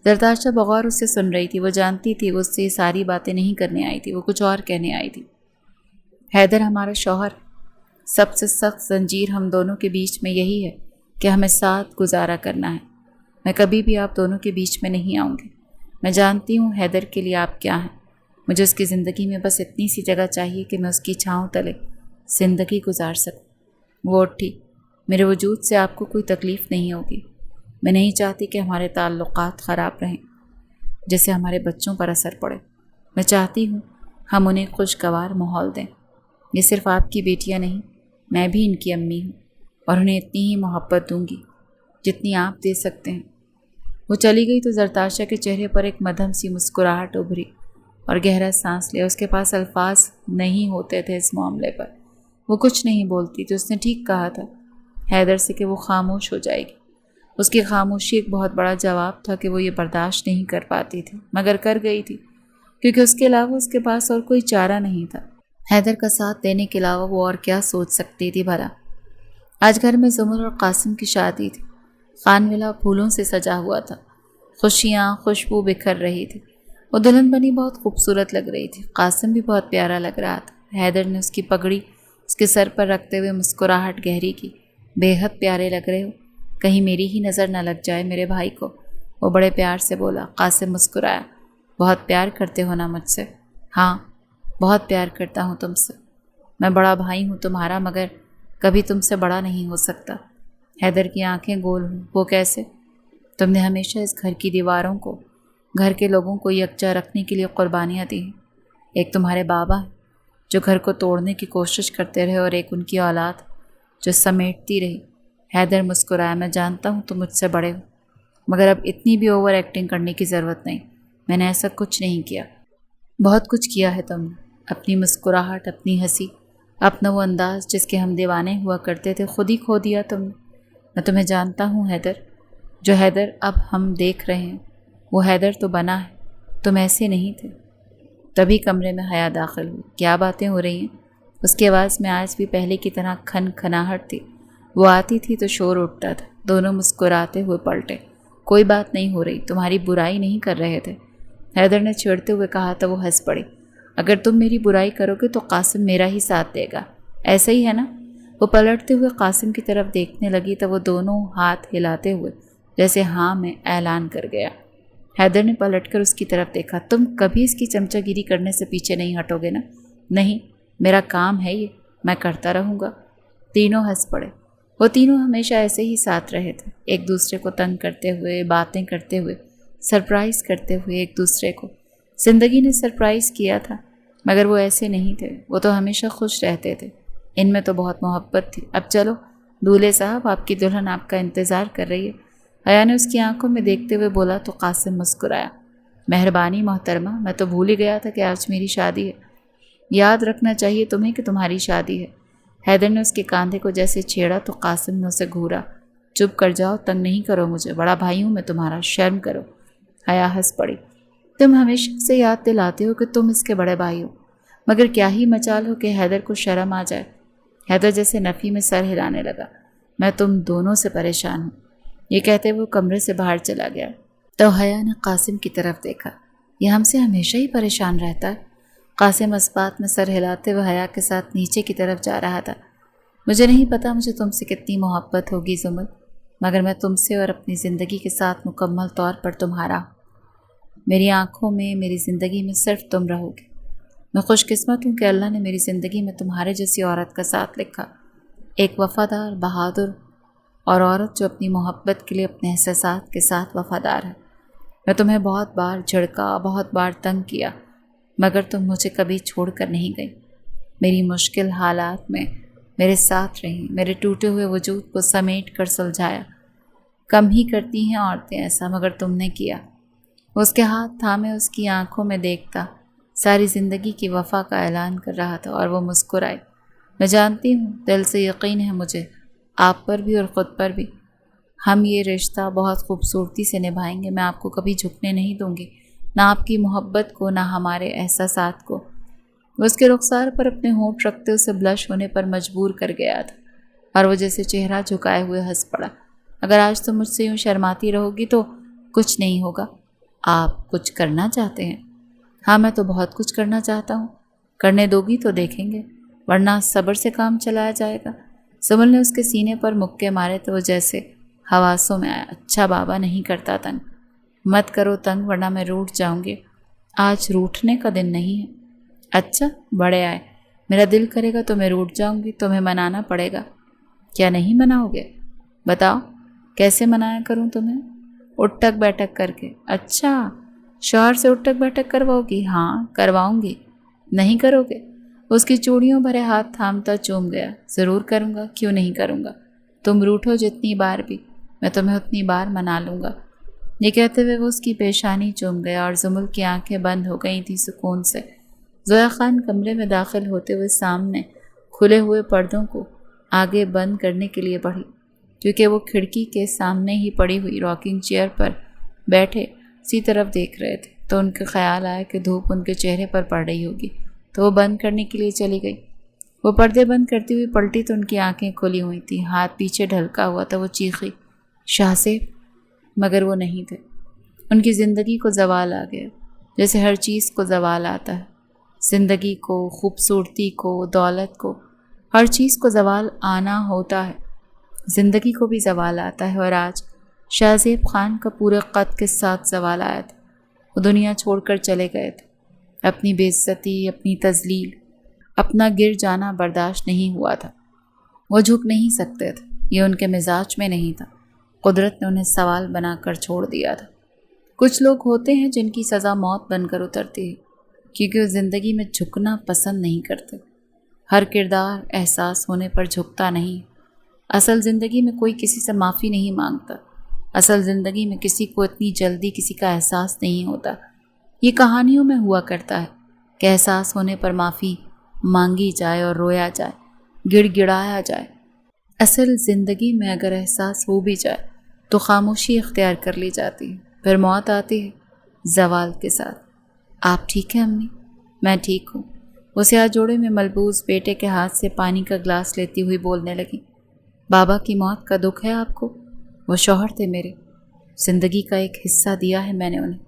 Speaker 1: زرتاشا بغور اس سے سن رہی تھی۔ وہ جانتی تھی وہ اس سے یہ ساری باتیں نہیں کرنے آئی تھی، وہ کچھ اور کہنے آئی تھی۔ حیدر ہمارا شوہر، سب سے سخت زنجیر ہم دونوں کے بیچ میں یہی ہے کہ ہمیں ساتھ گزارا کرنا ہے۔ میں کبھی بھی آپ دونوں کے بیچ میں نہیں آؤں گی۔ میں جانتی ہوں حیدر کے لیے آپ کیا ہیں۔ مجھے اس کی زندگی میں بس اتنی سی جگہ چاہیے کہ میں اس کی چھاؤں تلے زندگی گزار سکوں۔ وہ اٹھی، میرے وجود سے آپ کو کوئی تکلیف نہیں ہوگی۔ میں نہیں چاہتی کہ ہمارے تعلقات خراب رہیں، جس سے ہمارے بچوں پر اثر پڑے۔ میں چاہتی ہوں ہم انہیں خوشگوار ماحول دیں۔ یہ صرف آپ کی بیٹیاں نہیں، میں بھی ان کی امی ہوں، اور انہیں اتنی ہی محبت دوں گی جتنی آپ دے سکتے ہیں۔ وہ چلی گئی تو زرتاشا کے چہرے پر ایک مدھم سی مسکراہٹ ابھری اور گہرا سانس لیا۔ اس کے پاس الفاظ نہیں ہوتے تھے اس معاملے پر، وہ کچھ نہیں بولتی تھی۔ اس نے ٹھیک کہا تھا حیدر سے کہ وہ خاموش ہو جائے گی۔ اس کی خاموشی ایک بہت بڑا جواب تھا کہ وہ یہ برداشت نہیں کر پاتی تھی، مگر کر گئی تھی، کیونکہ اس کے علاوہ اس کے پاس اور کوئی چارہ نہیں تھا۔ حیدر کا ساتھ دینے کے علاوہ وہ اور کیا سوچ سکتی تھی بھلا؟ آج گھر میں زمر اور قاسم کی شادی تھی۔ خانویلا پھولوں سے سجا ہوا تھا، خوشیاں خوشبو بکھر رہی تھی۔ وہ دلہن بنی بہت خوبصورت لگ رہی تھی۔ قاسم بھی بہت پیارا لگ رہا تھا۔ حیدر نے اس کی پگڑی اس کے سر پر رکھتے ہوئے مسکراہٹ گہری کی۔ بے حد پیارے لگ رہے ہو، کہیں میری ہی نظر نہ لگ جائے میرے بھائی کو، وہ بڑے پیار سے بولا۔ قاسم مسکرایا۔ بہت پیار کرتے ہو نا مجھ سے؟ ہاں، بہت پیار کرتا ہوں تم سے۔ میں بڑا بھائی ہوں تمہارا، مگر کبھی تم سے بڑا نہیں ہو سکتا۔ حیدر کی آنکھیں گول ہوئیں۔ وہ کیسے؟ تم نے ہمیشہ اس گھر کی دیواروں کو، گھر کے لوگوں کو یکجا رکھنے کے لیے قربانیاں دی ہیں۔ ایک تمہارے بابا ہیں جو گھر کو توڑنے کی کوشش کرتے رہے، اور ایک ان کی اولاد جو سمیٹتی رہی۔ حیدر مسکرایا۔ میں جانتا ہوں تم مجھ سے بڑے ہو، مگر اب اتنی بھی اوور ایکٹنگ کرنے کی ضرورت نہیں۔ میں نے ایسا کچھ نہیں کیا۔ بہت کچھ کیا ہے تم نے، اپنی مسکراہٹ، اپنی ہنسی، اپنا وہ انداز جس کے ہم دیوانے ہوا کرتے تھے، خود ہی کھو دیا تم نے۔ میں تمہیں جانتا ہوں حیدر، جو حیدر اب ہم دیکھ رہے ہیں وہ حیدر تو بنا ہے، تم ایسے نہیں تھے۔ تبھی کمرے میں حیا داخل ہوئی۔ کیا باتیں ہو رہی ہیں؟ اس کی آواز میں آج بھی پہلے کی طرح کھناہٹ تھی۔ وہ آتی تھی تو شور اٹھتا تھا۔ دونوں مسکراتے ہوئے پلٹے۔ کوئی بات نہیں ہو رہی، تمہاری برائی نہیں کر رہے تھے، حیدر نے چھیڑتے ہوئے کہا تو وہ ہنس پڑی۔ اگر تم میری برائی کرو گے تو قاسم میرا ہی ساتھ دے گا، ایسا ہی ہے نا؟ وہ پلٹتے ہوئے قاسم کی طرف دیکھنے لگی تو وہ دونوں ہاتھ ہلاتے ہوئے جیسے ہاں میں اعلان کر گیا۔ حیدر نے پلٹ کر اس کی طرف دیکھا۔ تم کبھی اس کی چمچہ گیری کرنے سے پیچھے نہیں ہٹو گے نا؟ نہیں، میرا کام ہے یہ، میں کرتا رہوں گا۔ تینوں ہنس پڑے۔ وہ تینوں ہمیشہ ایسے ہی ساتھ رہے تھے، ایک دوسرے کو تنگ کرتے ہوئے، باتیں کرتے ہوئے، سرپرائز کرتے ہوئے ایک دوسرے کو۔ زندگی نے سرپرائز کیا تھا، مگر وہ ایسے نہیں تھے، وہ تو ہمیشہ خوش رہتے تھے۔ ان میں تو بہت محبت تھی۔ اب چلو دولہے صاحب، آپ کی دلہن آپ کا انتظار کر رہی ہے، حیا نے اس کی آنکھوں میں دیکھتے ہوئے بولا تو قاسم مسکرایا۔ مہربانی محترمہ، میں تو بھول ہی گیا تھا کہ آج میری شادی ہے۔ یاد رکھنا چاہیے تمہیں کہ تمہاری شادی ہے۔ حیدر نے اس کے کاندھے کو جیسے چھیڑا تو قاسم نے اسے گھورا۔ چپ کر جاؤ، تنگ نہیں کرو مجھے، بڑا بھائی ہوں میں تمہارا، شرم کرو۔ حیا ہنس پڑی۔ تم ہمیشہ سے یاد دلاتے ہو کہ تم اس کے بڑے بھائی ہو، مگر کیا ہی مجال ہو کہ حیدر کو شرم آ جائے۔ حیدر جیسے نفی میں سر ہلانے لگا۔ میں تم دونوں سے پریشان ہوں، یہ کہتے وہ کمرے سے باہر چلا گیا۔ تو حیا نے قاسم کی طرف دیکھا۔ یہ ہم سے ہمیشہ ہی پریشان رہتا ہے۔ قاسم اس بات میں سر ہلاتے ہوئے حیا کے ساتھ نیچے کی طرف جا رہا تھا۔ مجھے نہیں پتا مجھے تم سے کتنی محبت ہوگی زمر، مگر میں تم سے اور اپنی زندگی کے ساتھ مکمل طور پر تمہارا ہوں۔ میری آنکھوں میں، میری زندگی میں صرف تم رہو گے۔ میں خوش قسمت ہوں کہ اللہ نے میری زندگی میں تمہارے جیسی عورت کا ساتھ لکھا، ایک وفادار، بہادر اور عورت جو اپنی محبت کے لیے اپنے احساسات کے ساتھ وفادار ہے۔ میں تمہیں بہت بار جھڑکا، بہت بار تنگ کیا، مگر تم مجھے کبھی چھوڑ کر نہیں گئی۔ میری مشکل حالات میں میرے ساتھ رہیں، میرے ٹوٹے ہوئے وجود کو سمیٹ کر سلجھایا۔ کم ہی کرتی ہیں عورتیں ایسا، مگر تم نے کیا۔ وہ اس کے ہاتھ تھامے اس کی آنکھوں میں دیکھتا، ساری زندگی کی وفا کا اعلان کر رہا تھا، اور وہ مسکرائی۔ میں جانتی ہوں، دل سے یقین ہے مجھے، آپ پر بھی اور خود پر بھی، ہم یہ رشتہ بہت خوبصورتی سے نبھائیں گے۔ میں آپ کو کبھی جھکنے نہیں دوں گی، نہ آپ کی محبت کو، نہ ہمارے احساسات کو۔ وہ اس کے رخسار پر اپنے ہونٹ رکھتے اسے بلش ہونے پر مجبور کر گیا تھا، اور وہ جیسے چہرہ جھکائے ہوئے ہنس پڑا۔ اگر آج تم مجھ سے یوں شرماتی رہو گی تو کچھ نہیں ہوگا۔ آپ کچھ کرنا چاہتے ہیں؟ ہاں، میں تو بہت کچھ کرنا چاہتا ہوں۔ کرنے دو گی تو دیکھیں گے، ورنہ صبر سے کام چلایا جائے گا۔ سمل نے اس کے سینے پر مکے مارے تو وہ جیسے حواسوں میں آیا۔ اچھا بابا، نہیں کرتا تنگ، مت کرو تنگ ورنہ میں روٹھ جاؤں گی۔ آج روٹھنے کا دن نہیں ہے۔ اچھا، بڑے آئے، میرا دل کرے گا تو میں روٹھ جاؤں گی، تمہیں منانا پڑے گا۔ کیا نہیں مناؤ گے؟ بتاؤ، کیسے منایا کروں تمہیں؟ اٹھک بیٹھک کر کے۔ اچھا، شوہر سے اٹھک بیٹھک کرواؤ گی؟ ہاں، کرواؤں گی۔ نہیں کرو گے؟ اس کی چوڑیوں بھرے ہاتھ تھامتا چوم گیا۔ ضرور کروں گا، کیوں نہیں کروں گا؟ تم روٹھو جتنی بار بھی، میں تمہیں اتنی بار منا لوں گا۔ یہ کہتے ہوئے وہ اس کی پیشانی چوم گیا اور زمل کی آنکھیں بند ہو گئی تھیں سکون سے۔ زویا خان کمرے میں داخل ہوتے ہوئے سامنے کھلے ہوئے پردوں کو آگے بند کرنے کے لیے بڑھی، کیونکہ وہ کھڑکی کے سامنے ہی پڑی ہوئی راکنگ چیئر پر بیٹھے اسی طرف دیکھ رہے تھے، تو ان کا خیال آیا کہ دھوپ ان کے چہرے پر پڑ رہی ہوگی، تو وہ بند کرنے کے لیے چلی گئی۔ وہ پردے بند کرتی ہوئی پلٹی تو ان کی آنکھیں کھلی ہوئی تھیں، ہاتھ پیچھے ڈھلکا ہوا تھا۔ وہ چیخی، شاہ زیب! مگر وہ نہیں تھے۔ ان کی زندگی کو زوال آ گیا، جیسے ہر چیز کو زوال آتا ہے، زندگی کو، خوبصورتی کو، دولت کو، ہر چیز کو زوال آنا ہوتا ہے، زندگی کو بھی زوال آتا ہے۔ اور آج شاہ زیب خان کا پورے قد کے ساتھ زوال آیا تھا۔ وہ دنیا چھوڑ کر چلے گئے تھے۔ اپنی بے عزتی، اپنی تذلیل، اپنا گر جانا برداشت نہیں ہوا تھا۔ وہ جھک نہیں سکتے تھے، یہ ان کے مزاج میں نہیں تھا۔ قدرت نے انہیں سوال بنا کر چھوڑ دیا تھا۔ کچھ لوگ ہوتے ہیں جن کی سزا موت بن کر اترتی ہے، کیونکہ وہ زندگی میں جھکنا پسند نہیں کرتے۔ ہر کردار احساس ہونے پر جھکتا نہیں۔ اصل زندگی میں کوئی کسی سے معافی نہیں مانگتا۔ اصل زندگی میں کسی کو اتنی جلدی کسی کا احساس نہیں ہوتا۔ یہ کہانیوں میں ہوا کرتا ہے کہ احساس ہونے پر معافی مانگی جائے اور رویا جائے، گڑ گڑایا جائے۔ اصل زندگی میں اگر احساس ہو بھی جائے تو خاموشی اختیار کر لی جاتی ہے، پھر موت آتی ہے زوال کے ساتھ۔ آپ ٹھیک ہیں امی؟ میں ٹھیک ہوں۔ وہ سیاہ جوڑے میں ملبوس بیٹے کے ہاتھ سے پانی کا گلاس لیتی ہوئی بولنے لگی۔ بابا کی موت کا دکھ ہے آپ کو؟ وہ شوہر تھے میرے، زندگی کا ایک حصہ دیا ہے میں نے انہیں۔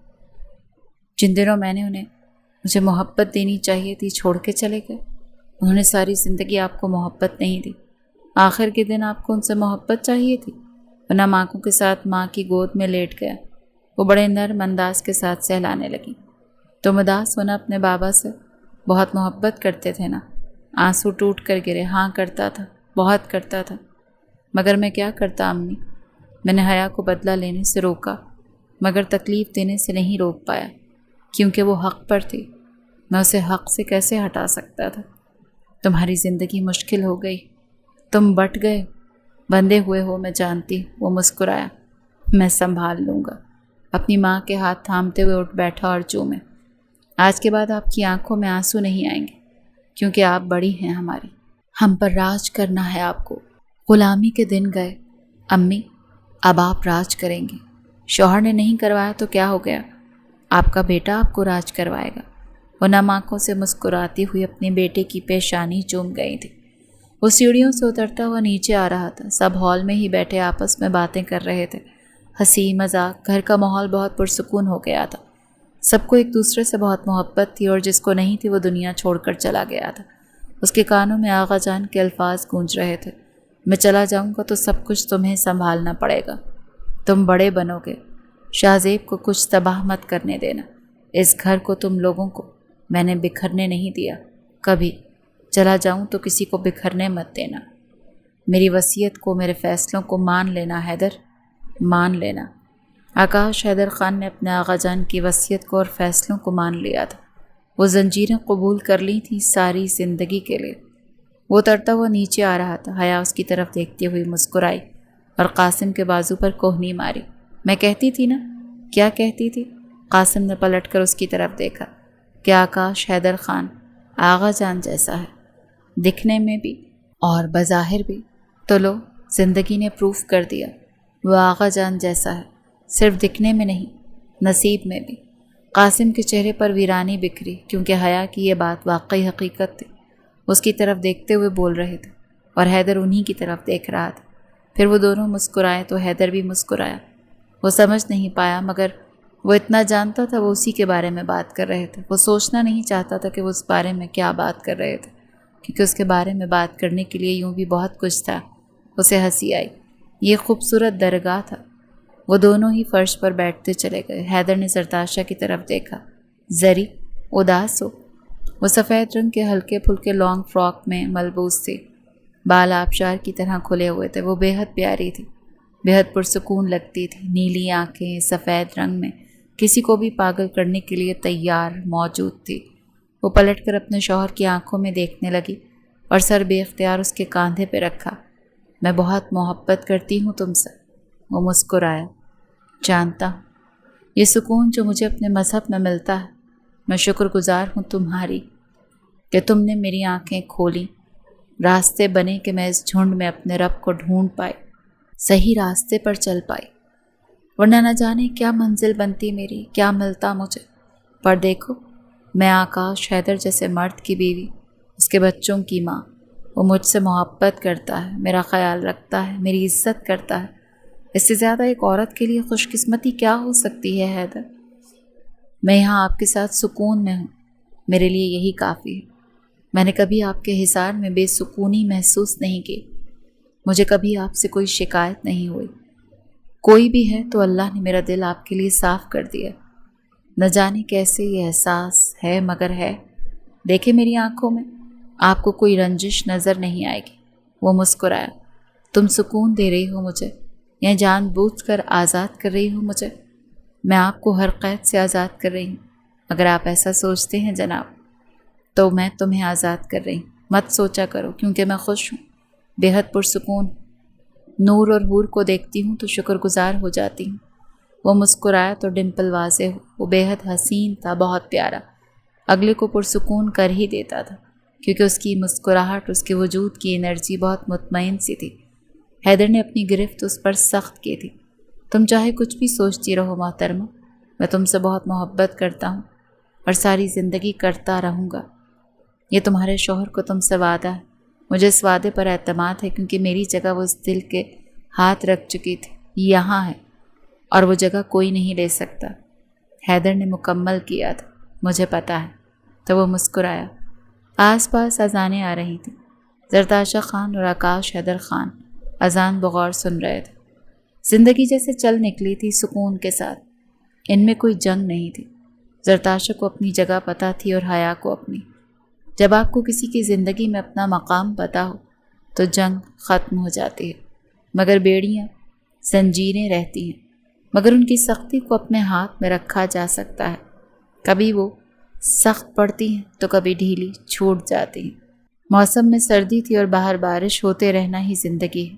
Speaker 1: جن دنوں میں نے انہیں مجھے محبت دینی چاہیے تھی چھوڑ کے چلے گئے۔ انہوں نے ساری زندگی آپ کو محبت نہیں دی، آخر کے دن آپ کو ان سے محبت چاہیے تھی۔ وہ نم آنکھوں کے ساتھ ماں کی گود میں لیٹ گیا۔ وہ بڑے نرم انداز کے ساتھ سہلانے لگی۔ تم اداس ہونا اپنے بابا سے بہت محبت کرتے تھے نا؟ آنسو ٹوٹ کر گرے۔ ہاں کرتا تھا، بہت کرتا تھا، مگر میں کیا کرتا امی؟ میں نے حیا کو بدلہ لینے سے روکا، مگر تکلیف دینے سے نہیں روک پایا، کیونکہ وہ حق پر تھی۔ میں اسے حق سے کیسے ہٹا سکتا تھا؟ تمہاری زندگی مشکل ہو گئی، تم بٹ گئے، بندھے ہوئے ہو، میں جانتی۔ وہ مسکرایا۔ میں سنبھال لوں گا۔ اپنی ماں کے ہاتھ تھامتے ہوئے اٹھ بیٹھا اور چومے۔ آج کے بعد آپ کی آنکھوں میں آنسو نہیں آئیں گے، کیونکہ آپ بڑی ہیں ہماری، ہم پر راج کرنا ہے آپ کو۔ غلامی کے دن گئے امی، اب آپ راج کریں گے۔ شوہر نے نہیں کروایا تو کیا ہو گیا؟ آپ کا بیٹا آپ کو راج کروائے گا۔ وہ نم آنکھوں سے مسکراتی ہوئی اپنے بیٹے کی پیشانی چوم گئی تھی۔ وہ سیڑھیوں سے اترتا ہوا نیچے آ رہا تھا۔ سب ہال میں ہی بیٹھے آپس میں باتیں کر رہے تھے، ہنسی مذاق، گھر کا ماحول بہت پرسکون ہو گیا تھا۔ سب کو ایک دوسرے سے بہت محبت تھی، اور جس کو نہیں تھی وہ دنیا چھوڑ کر چلا گیا تھا۔ اس کے کانوں میں آغا جان کے الفاظ گونج رہے تھے، میں چلا جاؤں گا تو سب کچھ تمہیں سنبھالنا پڑے گا، تم بڑے بنو گے، شاہ زیب کو کچھ تباہ مت کرنے دینا، اس گھر کو، تم لوگوں کو میں نے بکھرنے نہیں دیا کبھی، چلا جاؤں تو کسی کو بکھرنے مت دینا، میری وصیت کو، میرے فیصلوں کو مان لینا حیدر، مان لینا۔ آکاش حیدر خان نے اپنے آغا جان کی وصیت کو اور فیصلوں کو مان لیا تھا۔ وہ زنجیریں قبول کر لی تھیں ساری زندگی کے لیے۔ وہ اترتا ہوا نیچے آ رہا تھا۔ حیا اس کی طرف دیکھتی ہوئی مسکرائی اور قاسم کے بازو پر کوہنی ماری۔ میں کہتی تھی نا؟ کیا کہتی تھی؟ قاسم نے پلٹ کر اس کی طرف دیکھا کہ آکاش حیدر خان آغا جان جیسا ہے، دکھنے میں بھی اور بظاہر بھی۔ تو لو، زندگی نے پروف کر دیا وہ آغا جان جیسا ہے، صرف دکھنے میں نہیں، نصیب میں بھی۔ قاسم کے چہرے پر ویرانی بکھری، کیونکہ حیا کی یہ بات واقعی حقیقت تھی۔ اس کی طرف دیکھتے ہوئے بول رہے تھے اور حیدر انہی کی طرف دیکھ رہا تھا۔ پھر وہ دونوں مسکرائے تو حیدر بھی مسکرایا۔ وہ سمجھ نہیں پایا، مگر وہ اتنا جانتا تھا وہ اسی کے بارے میں بات کر رہے تھے۔ وہ سوچنا نہیں چاہتا تھا کہ وہ اس بارے میں کیا بات کر رہے تھے، کیونکہ اس کے بارے میں بات کرنے کے لیے یوں بھی بہت کچھ تھا۔ اسے ہنسی آئی۔ یہ خوبصورت درگاہ تھا۔ وہ دونوں ہی فرش پر بیٹھتے چلے گئے۔ حیدر نے سرتاشا کی طرف دیکھا۔ زری، اداس ہو؟ وہ سفید رنگ کے ہلکے پھلکے لانگ فراک میں ملبوس تھی، بال آبشار کی طرح کھلے ہوئے تھے۔ وہ بے حد پیاری تھی، بے حد پرسکون لگتی تھی۔ نیلی آنکھیں سفید رنگ میں کسی کو بھی پاگل کرنے کے لیے تیار موجود تھی۔ وہ پلٹ کر اپنے شوہر کی آنکھوں میں دیکھنے لگی اور سر بے اختیار اس کے کاندھے پہ رکھا۔ میں بہت محبت کرتی ہوں تم سے۔ وہ مسکرایا۔ جانتا ہوں، یہ سکون جو مجھے اپنے مذہب میں ملتا ہے، میں شکر گزار ہوں تمہاری کہ تم نے میری آنکھیں کھولی، راستے بنے کہ میں اس جھنڈ میں اپنے رب کو ڈھونڈ پائی، صحیح راستے پر چل پائی، ورنہ نہ جانے کیا منزل بنتی میری، کیا ملتا مجھے۔ پر دیکھو، میں آکاش حیدر جیسے مرد کی بیوی، اس کے بچوں کی ماں، وہ مجھ سے محبت کرتا ہے، میرا خیال رکھتا ہے، میری عزت کرتا ہے۔ اس سے زیادہ ایک عورت کے لیے خوش قسمتی کیا ہو سکتی ہے حیدر؟ میں یہاں آپ کے ساتھ سکون میں ہوں، میرے لیے یہی کافی ہے۔ میں نے کبھی آپ کے حصار میں بے سکونی محسوس نہیں کی، مجھے کبھی آپ سے کوئی شکایت نہیں ہوئی۔ کوئی بھی ہے تو اللہ نے میرا دل آپ کے لیے صاف کر دیا۔ نہ جانے کیسے یہ احساس ہے، مگر ہے۔ دیکھے میری آنکھوں میں، آپ کو کوئی رنجش نظر نہیں آئے گی۔ وہ مسکرایا۔ تم سکون دے رہی ہو مجھے، یا جان بوجھ کر آزاد کر رہی ہو مجھے؟ میں آپ کو ہر قید سے آزاد کر رہی ہوں۔ اگر آپ ایسا سوچتے ہیں جناب، تو میں تمہیں آزاد کر رہی ہوں۔ مت سوچا کرو، کیونکہ میں خوش ہوں، بے حد پرسکون۔ نور اور حور کو دیکھتی ہوں تو شکر گزار ہو جاتی ہوں۔ وہ مسکرایا تو ڈمپل واضح ہو۔ وہ بے حد حسین تھا، بہت پیارا، اگلے کو پرسکون کر ہی دیتا تھا، کیونکہ اس کی مسکراہٹ، اس کے وجود کی انرجی بہت مطمئن سی تھی۔ حیدر نے اپنی گرفت اس پر سخت کی تھی۔ تم چاہے کچھ بھی سوچتی رہو محترمہ، میں تم سے بہت محبت کرتا ہوں اور ساری زندگی کرتا رہوں گا۔ یہ تمہارے شوہر کو تم سے وعدہ ہے۔ مجھے اس وعدے پر اعتماد ہے، کیونکہ میری جگہ وہ اس دل کے ہاتھ رکھ چکی تھی، یہاں ہے، اور وہ جگہ کوئی نہیں لے سکتا۔ حیدر نے مکمل کیا تھا۔ مجھے پتا ہے۔ تو وہ مسکرایا۔ آس پاس اذانیں آ رہی تھیں۔ زرتاشا خان اور آکاش حیدر خان اذان بغور سن رہے تھے۔ زندگی جیسے چل نکلی تھی سکون کے ساتھ، ان میں کوئی جنگ نہیں تھی۔ زرتاشا کو اپنی جگہ پتہ تھی اور حیا کو اپنی۔ جب آپ کو کسی کی زندگی میں اپنا مقام پتہ ہو تو جنگ ختم ہو جاتی ہے، مگر بیڑیاں، زنجیریں رہتی ہیں، مگر ان کی سختی کو اپنے ہاتھ میں رکھا جا سکتا ہے۔ کبھی وہ سخت پڑتی ہیں تو کبھی ڈھیلی چھوٹ جاتی ہیں۔ موسم میں سردی تھی اور باہر بارش ہوتے رہنا ہی زندگی ہے۔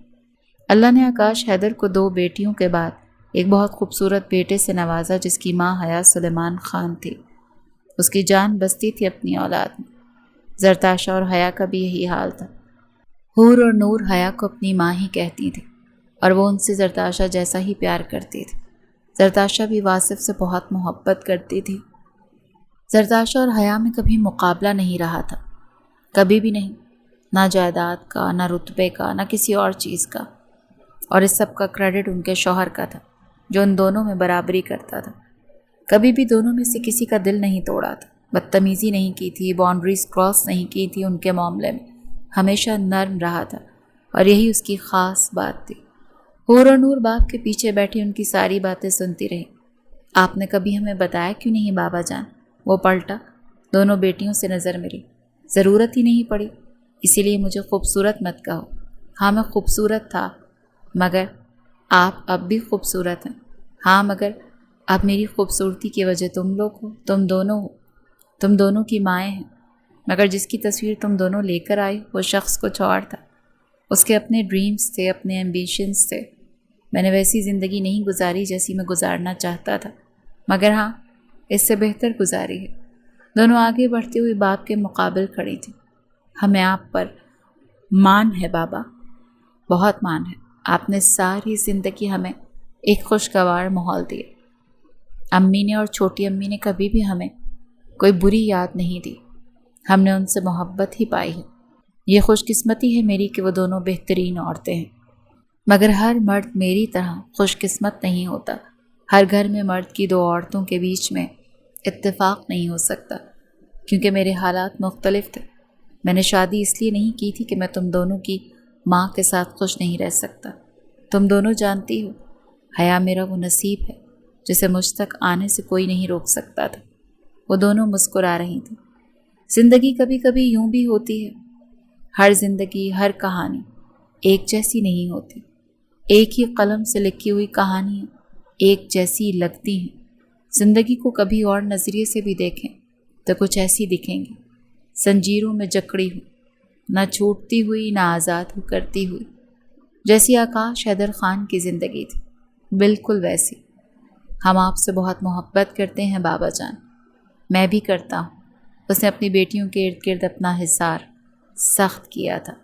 Speaker 1: اللہ نے آکاش حیدر کو 2 بیٹیوں کے بعد ایک بہت خوبصورت بیٹے سے نوازا، جس کی ماں حیا سلیمان خان تھی۔ اس کی جان بستی تھی اپنی اولاد میں۔ زرتاشا اور حیا کا بھی یہی حال تھا۔ حور اور نور حیا کو اپنی ماں ہی کہتی تھی، اور وہ ان سے زرتاشا جیسا ہی پیار کرتی تھی۔ زرتاشا بھی واصف سے بہت محبت کرتی تھی۔ زرتاشا اور حیا میں کبھی مقابلہ نہیں رہا تھا، کبھی بھی نہیں، نہ جائیداد کا، نہ رتبے کا، نہ کسی اور چیز کا، اور اس سب کا کریڈٹ ان کے شوہر کا تھا، جو ان دونوں میں برابری کرتا تھا۔ کبھی بھی دونوں میں سے کسی کا دل نہیں توڑا تھا، بدتمیزی نہیں کی تھی، باؤنڈریز کراس نہیں کی تھی ان کے معاملے میں، ہمیشہ نرم رہا تھا، اور یہی اس کی خاص بات تھی۔ حور اور نور باپ کے پیچھے بیٹھی ان کی ساری باتیں سنتی رہی۔ آپ نے کبھی ہمیں بتایا کیوں نہیں بابا جان؟ وہ پلٹا۔ دونوں بیٹیوں سے نظر ملی۔ ضرورت ہی نہیں پڑی، اسی لیے مجھے خوبصورت مت کہو۔ ہاں میں خوبصورت تھا، مگر آپ اب بھی خوبصورت ہیں۔ ہاں مگر اب میری خوبصورتی کی وجہ تم لوگ ہو، تم دونوں ہو، تم دونوں کی مائیں ہیں۔ مگر جس کی تصویر تم دونوں لے کر آئی وہ شخص کچھ اور تھا، اس کے اپنے ڈریمز تھے، اپنے ایمبیشنز تھے۔ میں نے ویسی زندگی نہیں گزاری جیسی میں گزارنا چاہتا تھا، مگر ہاں اس سے بہتر گزاری ہے۔ دونوں آگے بڑھتے ہوئے باپ کے مقابل کھڑی تھی۔ ہمیں آپ پر مان ہے بابا، بہت مان ہے۔ آپ نے ساری زندگی ہمیں ایک خوشگوار ماحول دیا۔ امی نے اور چھوٹی امی نے کبھی بھی ہمیں کوئی بری یاد نہیں دی، ہم نے ان سے محبت ہی پائی ہے۔ یہ خوش قسمتی ہے میری کہ وہ دونوں بہترین عورتیں ہیں، مگر ہر مرد میری طرح خوش قسمت نہیں ہوتا۔ ہر گھر میں مرد کی 2 عورتوں کے بیچ میں اتفاق نہیں ہو سکتا، کیونکہ میرے حالات مختلف تھے۔ میں نے شادی اس لیے نہیں کی تھی کہ میں تم دونوں کی ماں کے ساتھ خوش نہیں رہ سکتا۔ تم دونوں جانتی ہو، حیا میرا وہ نصیب ہے جسے مجھ تک آنے سے کوئی نہیں روک سکتا تھا۔ وہ دونوں مسکرا رہی تھیں۔ زندگی کبھی کبھی یوں بھی ہوتی ہے، ہر زندگی، ہر کہانی ایک جیسی نہیں ہوتی۔ ایک ہی قلم سے لکھی ہوئی کہانیاں ایک جیسی لگتی ہیں۔ زندگی کو کبھی اور نظریے سے بھی دیکھیں تو کچھ ایسی دکھیں گی، زنجیروں میں جکڑی ہوئی، نہ چھوٹتی ہوئی نہ آزاد ہو کرتی ہوئی، جیسی آکاش حیدر خان کی زندگی تھی، بالکل ویسی۔ ہم آپ سے بہت محبت کرتے ہیں بابا جان۔ میں بھی کرتا ہوں۔ اس نے اپنی بیٹیوں کے ارد گرد اپنا حصار سخت کیا تھا۔